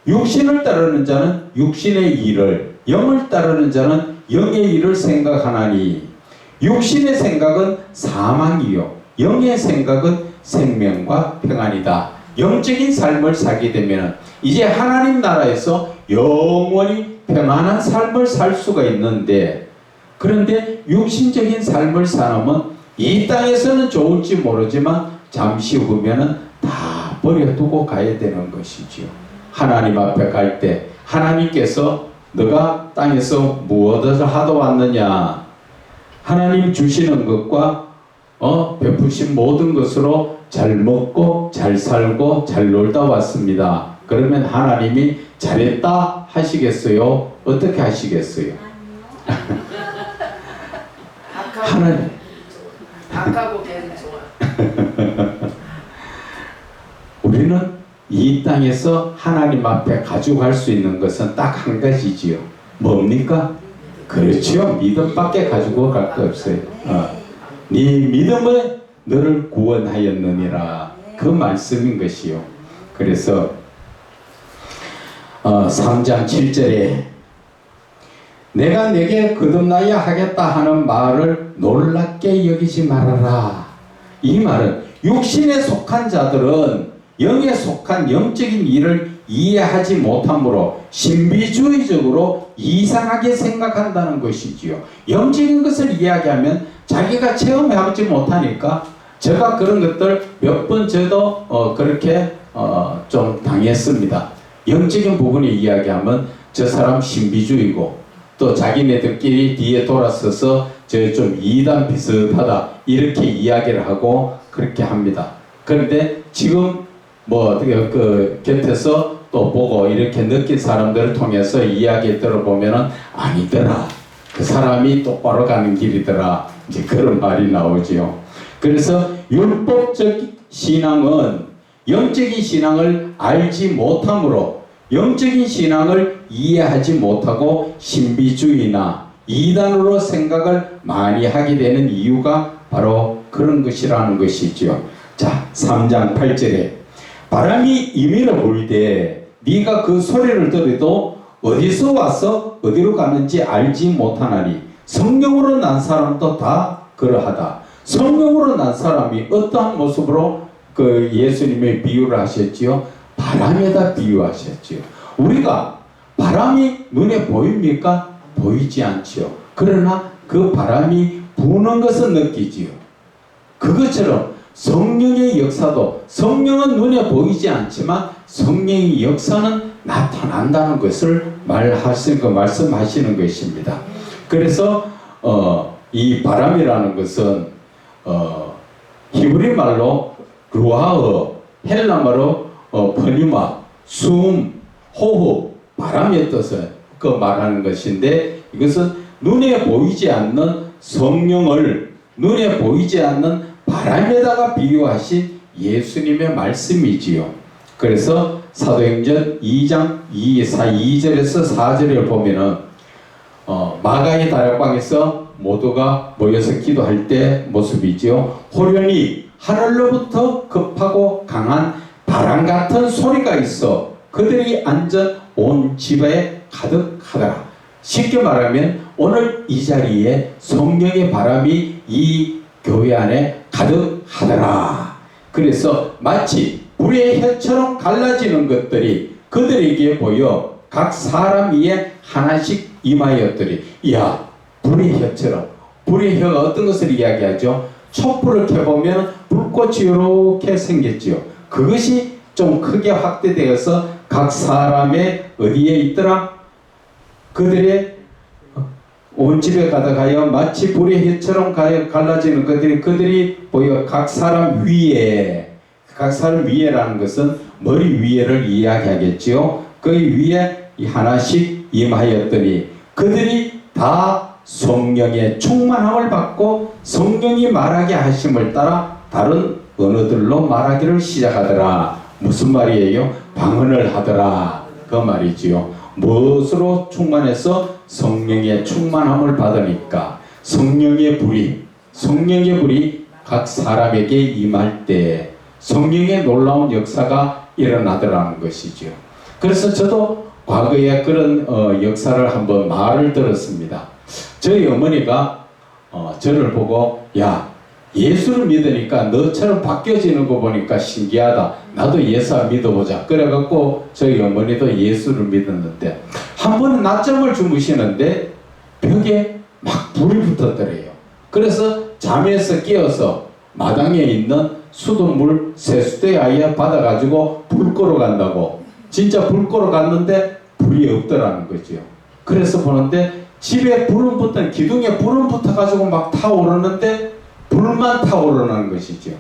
육신을 따르는 자는 육신의 일을 영을 따르는 자는 영의 일을 생각하나니 육신의 생각은 사망이요 영의 생각은 생명과 평안이다. 영적인 삶을 살게 되면 이제 하나님 나라에서 영원히 평안한 삶을 살 수가 있는데 그런데 육신적인 삶을 사람은 이 땅에서는 좋을지 모르지만 잠시 후면은 다 버려두고 가야 되는 것이지요. 하나님 앞에 갈 때 하나님께서 너가 땅에서 무엇을 하다 왔느냐 하나님 주시는 것과 베푸신 모든 것으로 잘 먹고 잘 살고 잘 놀다 왔습니다. 그러면 하나님이 잘했다 하시겠어요? 어떻게 하시겠어요? 하나님 악하고 걔는 좋아. 우리는 이 땅에서 하나님 앞에 가져갈 수 있는 것은 딱 한 가지지요. 뭡니까? 그렇죠. 믿음밖에 가지고 갈 거 없어요. 네 믿음은 너를 구원하였느니라. 그 말씀인 것이요. 그래서 3장 7절에 내가 내게 거듭나야 하겠다 하는 말을 놀랍게 여기지 말아라. 이 말은 육신에 속한 자들은 영에 속한 영적인 일을 이해하지 못하므로 신비주의적으로 이상하게 생각한다는 것이지요. 영적인 것을 이야기하면 자기가 체험해보지 못하니까 제가 그런 것들 몇 번 저도 그렇게 좀 당했습니다. 영적인 부분을 이야기하면 저 사람 신비주의고 또 자기네들끼리 뒤에 돌아서서 저 좀 이단 비슷하다 이렇게 이야기를 하고 그렇게 합니다. 그런데 지금 뭐 어떻게 그 곁에서 또 보고 이렇게 느낀 사람들을 통해서 이야기 들어보면은 아니더라. 그 사람이 똑바로 가는 길이더라. 이제 그런 말이 나오지요. 그래서 율법적 신앙은 영적인 신앙을 알지 못하므로 영적인 신앙을 이해하지 못하고 신비주의나 이단으로 생각을 많이 하게 되는 이유가 바로 그런 것이라는 것이죠. 자, 3장 8절에 바람이 임의로 불 때 네가 그 소리를 들어도 어디서 와서 어디로 가는지 알지 못하나니 성령으로 난 사람도 다 그러하다. 성령으로 난 사람이 어떠한 모습으로 그 예수님의 비유를 하셨지요? 바람에다 비유하셨지요. 우리가 바람이 눈에 보입니까? 보이지 않지요. 그러나 그 바람이 부는 것은 느끼지요. 그것처럼 성령의 역사도 성령은 눈에 보이지 않지만 성령의 역사는 나타난다는 것을 말씀하시는 것입니다. 그래서 이 바람이라는 것은 히브리 말로 루아흐, 헬라말로 퍼뉴마, 숨, 호흡, 바람의 뜻을 말하는 것인데 이것은 눈에 보이지 않는 성령을 눈에 보이지 않는 바람에다가 비유하신 예수님의 말씀이지요. 그래서 사도행전 2장 2절에서 4절을 보면은 마가의 다락방에서 모두가 모여서 기도할 때 모습이지요. 호련히 하늘로부터 급하고 강한 바람 같은 소리가 있어 그들이 앉은 온 집에 가득하더라. 쉽게 말하면 오늘 이 자리에 성령의 바람이 이 교회 안에 가득하더라. 그래서 마치 불의 혀처럼 갈라지는 것들이 그들에게 보여 각 사람 위에 하나씩 임하였더니 이야 불의 혀처럼 불의 혀가 어떤 것을 이야기하죠? 촛불을 켜보면 불꽃이 이렇게 생겼지요. 그것이 좀 크게 확대되어서 각 사람의 어디에 있더라? 그들의 온 집에 가득하여 마치 불의 혀처럼 갈라지는 그들이 보여 각 사람 위에라는 것은 머리 위에를 이야기하겠지요. 그 위에 하나씩 임하였더니 그들이 다 성령의 충만함을 받고 성령이 말하게 하심을 따라 다른 언어들로 말하기를 시작하더라. 무슨 말이에요? 방언을 하더라. 그 말이지요. 무엇으로 충만해서 성령의 충만함을 받으니까 성령의 불이 각 사람에게 임할 때 성령의 놀라운 역사가 일어나더라는 것이죠. 그래서 저도 과거에 그런 역사를 한번 말을 들었습니다. 저희 어머니가 저를 보고 야 예수를 믿으니까 너처럼 바뀌어지는 거 보니까 신기하다. 나도 예수 믿어보자. 그래갖고 저희 어머니도 예수를 믿었는데 한 번은 낮잠을 주무시는데 벽에 막 불이 붙었더래요. 그래서 잠에서 깨어서 마당에 있는 수돗물 세수대 아예 받아가지고 불 끄러 간다고. 진짜 불 끄러 갔는데 불이 없더라는 거죠. 그래서 보는데 집에 불은 붙은 기둥에 불은 붙어가지고 막 타오르는데 불만 타오르는 것이죠.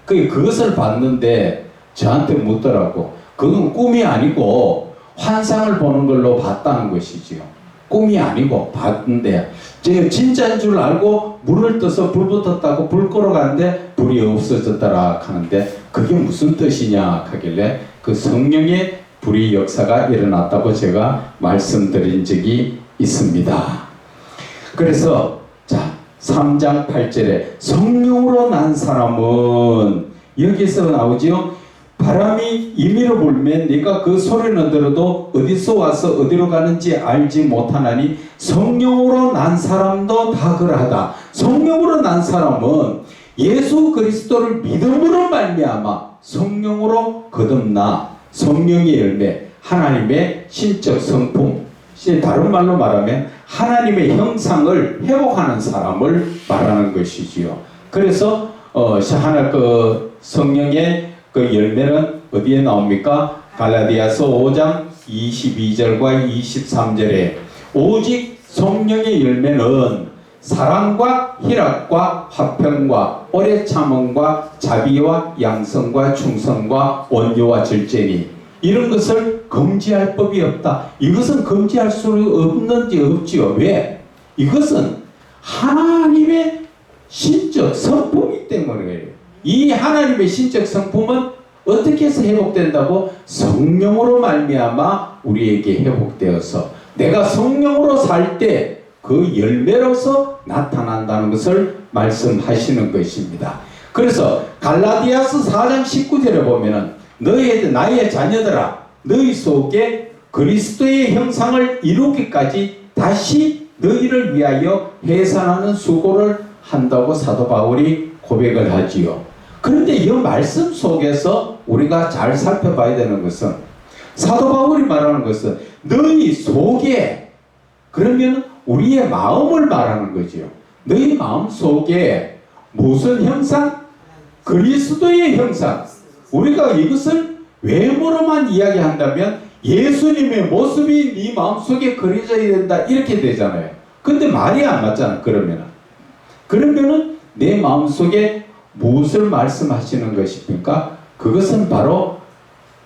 그것을 봤는데 저한테 묻더라고. 그건 꿈이 아니고 환상을 보는 걸로 봤다는 것이지요. 꿈이 아니고 봤는데 제가 진짜인 줄 알고 물을 떠서 불 붙었다고 불 끄러 갔는데 불이 없어졌더라 하는데 그게 무슨 뜻이냐 하길래 그 성령의 불의 역사가 일어났다고 제가 말씀드린 적이 있습니다. 그래서 자 3장 8절에 성령으로 난 사람은 여기서 나오지요. 바람이 임의로 불면 네가 그 소리는 들어도 어디서 와서 어디로 가는지 알지 못하나니 성령으로 난 사람도 다 그러하다. 성령으로 난 사람은 예수 그리스도를 믿음으로 말미암아 성령으로 거듭나 성령의 열매, 하나님의 신적 성품, 다른 말로 말하면 하나님의 형상을 회복하는 사람을 말하는 것이지요. 그래서 성령의 그 열매는 어디에 나옵니까? 갈라디아서 5장 22절과 23절에 오직 성령의 열매는 사랑과 희락과 화평과 오래 참음과 자비와 양성과 충성과 온유와 절제니 이런 것을 금지할 법이 없다. 이것은 금지할 수 없는지 없지요. 왜? 이것은 하나님의 신적 성품이기 때문이에요. 이 하나님의 신적 성품은 어떻게 해서 회복된다고? 성령으로 말미암아 우리에게 회복되어서 내가 성령으로 살 때 그 열매로서 나타난다는 것을 말씀하시는 것입니다. 그래서 갈라디아서 4장 19절에 보면은 나의 자녀들아 너희 속에 그리스도의 형상을 이루기까지 다시 너희를 위하여 해산하는 수고를 한다고 사도 바울이 고백을 하지요. 그런데 이 말씀 속에서 우리가 잘 살펴봐야 되는 것은 사도 바울이 말하는 것은 너희 속에 그러면 우리의 마음을 말하는 거지요. 너희 마음 속에 무슨 형상? 그리스도의 형상. 우리가 이것을 외모로만 이야기한다면 예수님의 모습이 네 마음속에 그려져야 된다 이렇게 되잖아요. 근데 말이 안 맞잖아. 그러면은 내 마음속에 무엇을 말씀하시는 것입니까? 그것은 바로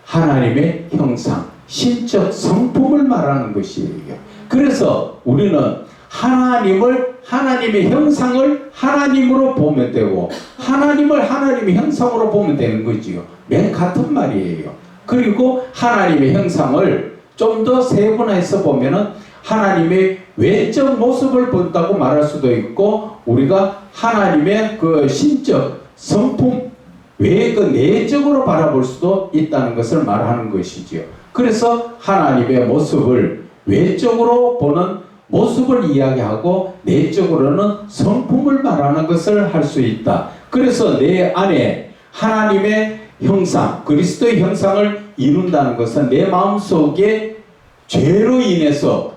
하나님의 형상, 신적 성품을 말하는 것이에요. 그래서 우리는 하나님의 형상을 하나님으로 보면 되고 하나님을 하나님의 형상으로 보면 되는 거지요. 맨 같은 말이에요. 그리고 하나님의 형상을 좀 더 세분화해서 보면은 하나님의 외적 모습을 본다고 말할 수도 있고 우리가 하나님의 그 신적 성품 외의 그 내적으로 바라볼 수도 있다는 것을 말하는 것이지요. 그래서 하나님의 모습을 외적으로 보는 모습을 이야기하고 내적으로는 성품을 말하는 것을 할 수 있다. 그래서 내 안에 하나님의 형상, 그리스도의 형상을 이룬다는 것은 내 마음속에 죄로 인해서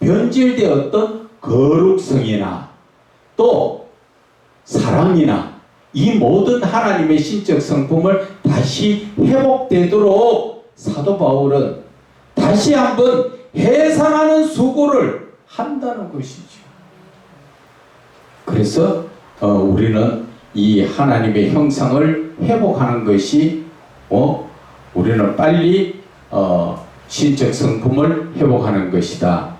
변질되었던 거룩성이나 또 사랑이나 이 모든 하나님의 신적 성품을 다시 회복되도록 사도 바울은 다시 한번 해산하는 수고를 한다는 것이죠. 그래서 우리는 이 하나님의 형상을 회복하는 것이 우리는 빨리 신적 성품을 회복하는 것이다.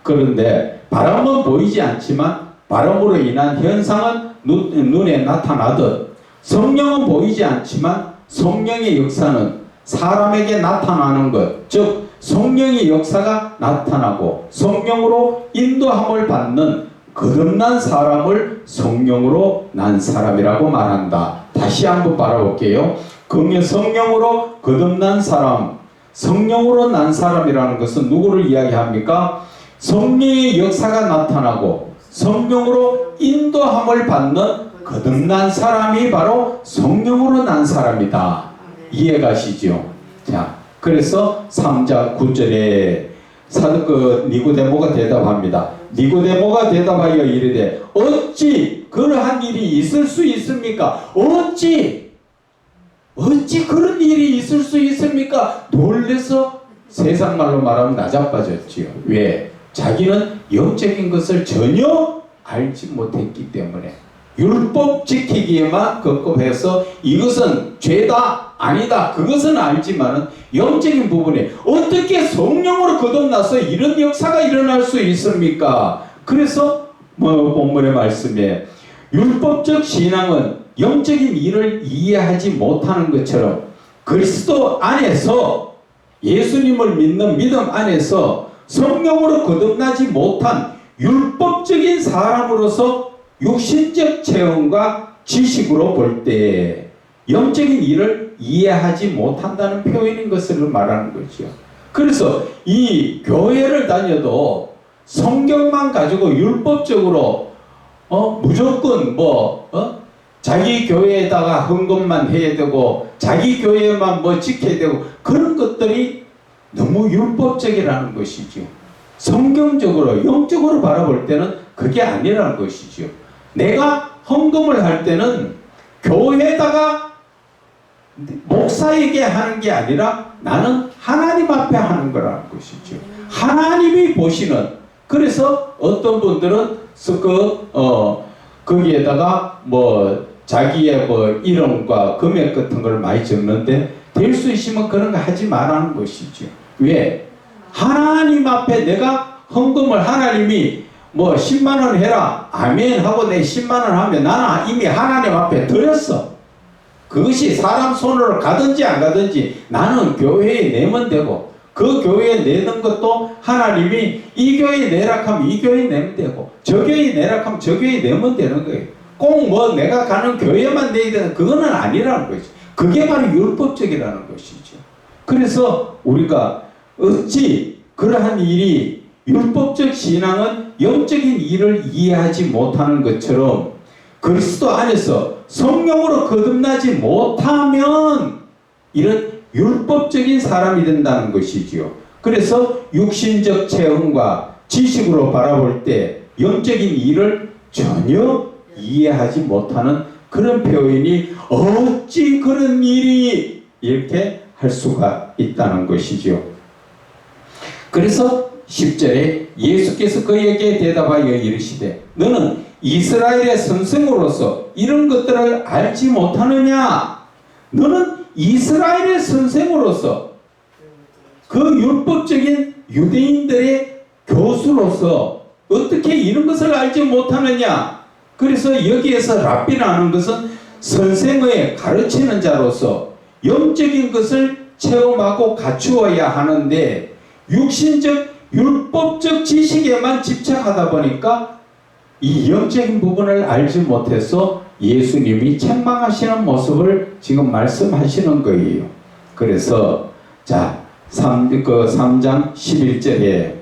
그런데 바람은 보이지 않지만 바람으로 인한 현상은 눈에 나타나듯 성령은 보이지 않지만 성령의 역사는 사람에게 나타나는 것, 즉 성령의 역사가 나타나고 성령으로 인도함을 받는 거듭난 사람을 성령으로 난 사람이라고 말한다. 다시 한번 바라볼게요. 성령으로 거듭난 사람, 성령으로 난 사람이라는 것은 누구를 이야기합니까? 성령의 역사가 나타나고 성령으로 인도함을 받는 거듭난 사람이 바로 성령으로 난 사람이다. 이해가시죠? 자, 그래서 3장 9절에 니고데모가 대답합니다. 니고데모가 대답하여 이르되 어찌 그러한 일이 있을 수 있습니까? 어찌 그런 일이 있을 수 있습니까? 놀래서 세상 말로 말하면 나자빠졌지요. 왜? 자기는 영적인 것을 전혀 알지 못했기 때문에. 율법 지키기에만 급급해서 이것은 죄다 아니다 그것은 알지만은 영적인 부분에 어떻게 성령으로 거듭나서 이런 역사가 일어날 수 있습니까? 그래서 본문의 말씀에 율법적 신앙은 영적인 일을 이해하지 못하는 것처럼 그리스도 안에서 예수님을 믿는 믿음 안에서 성령으로 거듭나지 못한 율법적인 사람으로서 육신적 체험과 지식으로 볼 때 영적인 일을 이해하지 못한다는 표현인 것을 말하는 거죠. 그래서 이 교회를 다녀도 성경만 가지고 율법적으로 무조건 자기 교회에다가 헌금만 해야 되고 자기 교회만 지켜야 되고 그런 것들이 너무 율법적이라는 것이죠. 성경적으로 영적으로 바라볼 때는 그게 아니라는 것이죠. 내가 헌금을 할 때는 교회에다가 목사에게 하는 게 아니라 나는 하나님 앞에 하는 거라는 것이죠. 하나님이 보시는. 그래서 어떤 분들은 거기에다가 자기의 이름과 금액 같은 걸 많이 적는데 될 수 있으면 그런 거 하지 말라는 것이죠. 왜? 하나님 앞에 내가 헌금을 하나님이 10만 원 해라 아멘 하고 내 10만 원 하면 나는 이미 하나님 앞에 드렸어. 그것이 사람 손으로 가든지 안 가든지 나는 교회에 내면 되고 그 교회에 내는 것도 하나님이 이 교회에 내라 하면 이 교회에 내면 되고 저 교회에 내라 하면 저 교회에 내면 되는 거예요. 꼭 내가 가는 교회만 내야 되는 그거는 아니라는 거죠. 그게 바로 율법적이라는 것이죠. 그래서 우리가 어찌 그러한 일이 율법적 신앙은 영적인 일을 이해하지 못하는 것처럼 그리스도 안에서 성령으로 거듭나지 못하면 이런 율법적인 사람이 된다는 것이지요. 그래서 육신적 체험과 지식으로 바라볼 때 영적인 일을 전혀 이해하지 못하는 그런 표현이 어찌 그런 일이 이렇게 할 수가 있다는 것이죠. 그래서 10절에 예수께서 그에게 대답하여 이르시되 너는 이스라엘의 선생으로서 이런 것들을 알지 못하느냐? 너는 이스라엘의 선생으로서 그 율법적인 유대인들의 교수로서 어떻게 이런 것을 알지 못하느냐? 그래서 여기에서 랍비라는 것은 선생의 가르치는 자로서 영적인 것을 체험하고 갖추어야 하는데 육신적 율법적 지식에만 집착하다 보니까 이 영적인 부분을 알지 못해서 예수님이 책망하시는 모습을 지금 말씀하시는 거예요. 그래서 3장 11절에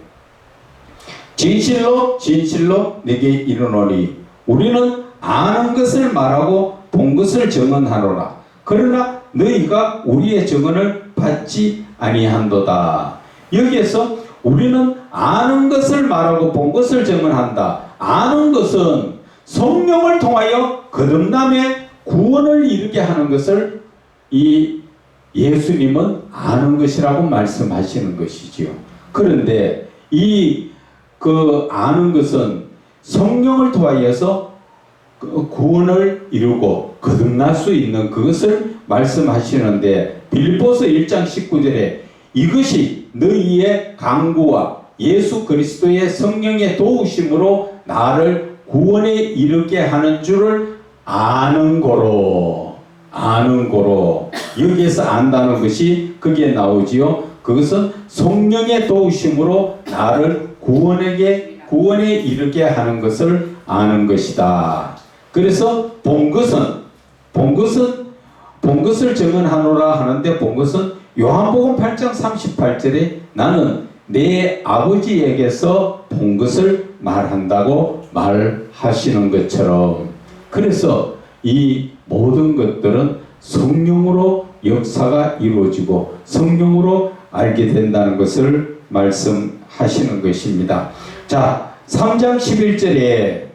진실로 진실로 내게 이르노니 우리는 아는 것을 말하고 본 것을 증언하노라. 그러나 너희가 우리의 증언을 받지 아니한도다. 여기에서 우리는 아는 것을 말하고 본 것을 증언한다. 아는 것은 성령을 통하여 거듭남의 구원을 이루게 하는 것을 이 예수님은 아는 것이라고 말씀하시는 것이지요. 그런데 그 아는 것은 성령을 통하여서 구원을 이루고 거듭날 수 있는 그것을 말씀하시는데 빌립보서 1장 19절에 이것이 너희의 강구와 예수 그리스도의 성령의 도우심으로 나를 구원에 이르게 하는 줄을 아는 고로 여기에서 안다는 것이 거기에 나오지요. 그것은 성령의 도우심으로 나를 구원에 이르게 하는 것을 아는 것이다. 그래서 본 것을 증언하노라 하는데 본 것은 요한복음 8장 38절에 나는 내 아버지에게서 본 것을 말한다고 말하시는 것처럼 그래서 이 모든 것들은 성령으로 역사가 이루어지고 성령으로 알게 된다는 것을 말씀하시는 것입니다. 3장 11절에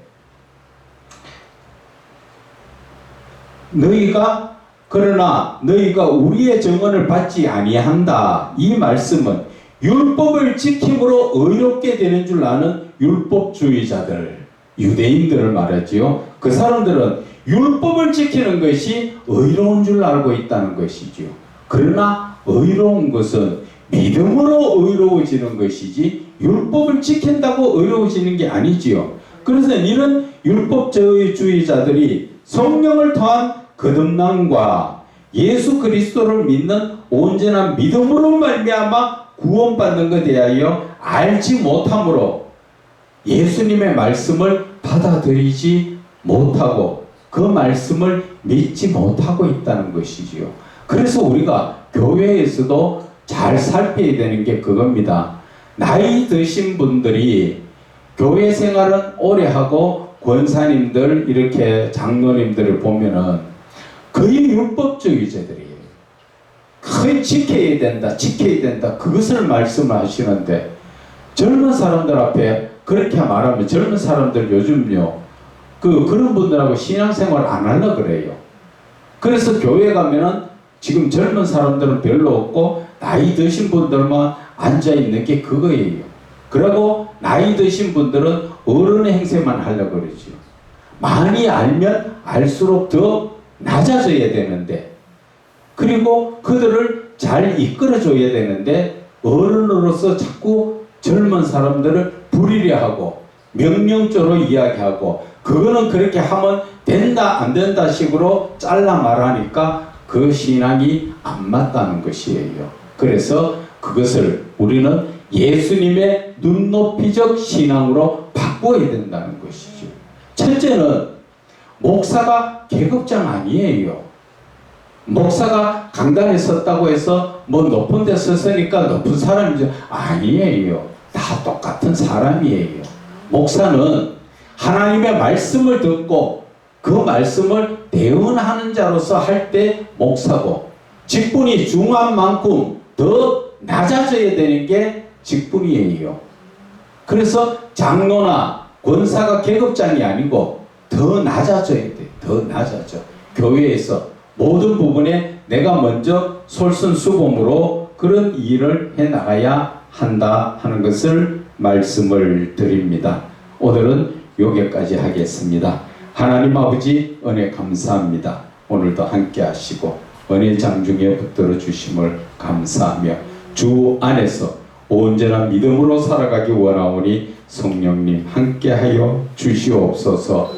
그러나 너희가 우리의 증언을 받지 아니한다. 이 말씀은 율법을 지킴으로 의롭게 되는 줄 아는 율법주의자들, 유대인들을 말하지요. 그 사람들은 율법을 지키는 것이 의로운 줄 알고 있다는 것이지요. 그러나 의로운 것은 믿음으로 의로워지는 것이지 율법을 지킨다고 의로워지는 게 아니지요. 그래서 이런 율법주의자들이 성령을 통한 거듭남과 예수 그리스도를 믿는 온전한 믿음으로 말미암아 구원받는 것에 대하여 알지 못함으로 예수님의 말씀을 받아들이지 못하고 그 말씀을 믿지 못하고 있다는 것이지요. 그래서 우리가 교회에서도 잘 살펴야 되는 게 그겁니다. 나이 드신 분들이 교회 생활은 오래 하고 권사님들 이렇게 장로님들을 보면은 거의 율법주의자들이에요. 거의 지켜야 된다 그것을 말씀하시는데 젊은 사람들 앞에 그렇게 말하면 젊은 사람들 요즘요 그런 분들하고 신앙생활 안 하려고 그래요. 그래서 교회 가면은 지금 젊은 사람들은 별로 없고 나이 드신 분들만 앉아있는 게 그거예요. 그리고 나이 드신 분들은 어른의 행세만 하려고 그러죠. 많이 알면 알수록 더 낮아져야 되는데 그리고 그들을 잘 이끌어줘야 되는데 어른으로서 자꾸 젊은 사람들을 부리려 하고 명령조로 이야기하고 그거는 그렇게 하면 된다 안 된다 식으로 잘라 말하니까 그 신앙이 안 맞다는 것이에요. 그래서 그것을 우리는 예수님의 눈높이적 신앙으로 바꿔야 된다는 것이죠. 첫째는 목사가 계급장 아니에요. 목사가 강단에 섰다고 해서 뭐 높은 데 섰으니까 높은 사람이죠. 아니에요. 다 똑같은 사람이에요. 목사는 하나님의 말씀을 듣고 그 말씀을 대언하는 자로서 할 때 목사고 직분이 중한 만큼 더 낮아져야 되는 게 직분이에요. 그래서 장로나 권사가 계급장이 아니고 더 낮아져야 돼. 더 낮아져. 교회에서 모든 부분에 내가 먼저 솔선수범으로 그런 일을 해나가야 한다 하는 것을 말씀을 드립니다. 오늘은 여기까지 하겠습니다. 하나님 아버지 은혜 감사합니다. 오늘도 함께 하시고 은혜 장중에 붙들어 주심을 감사하며 주 안에서 온전한 믿음으로 살아가기 원하오니 성령님 함께하여 주시옵소서.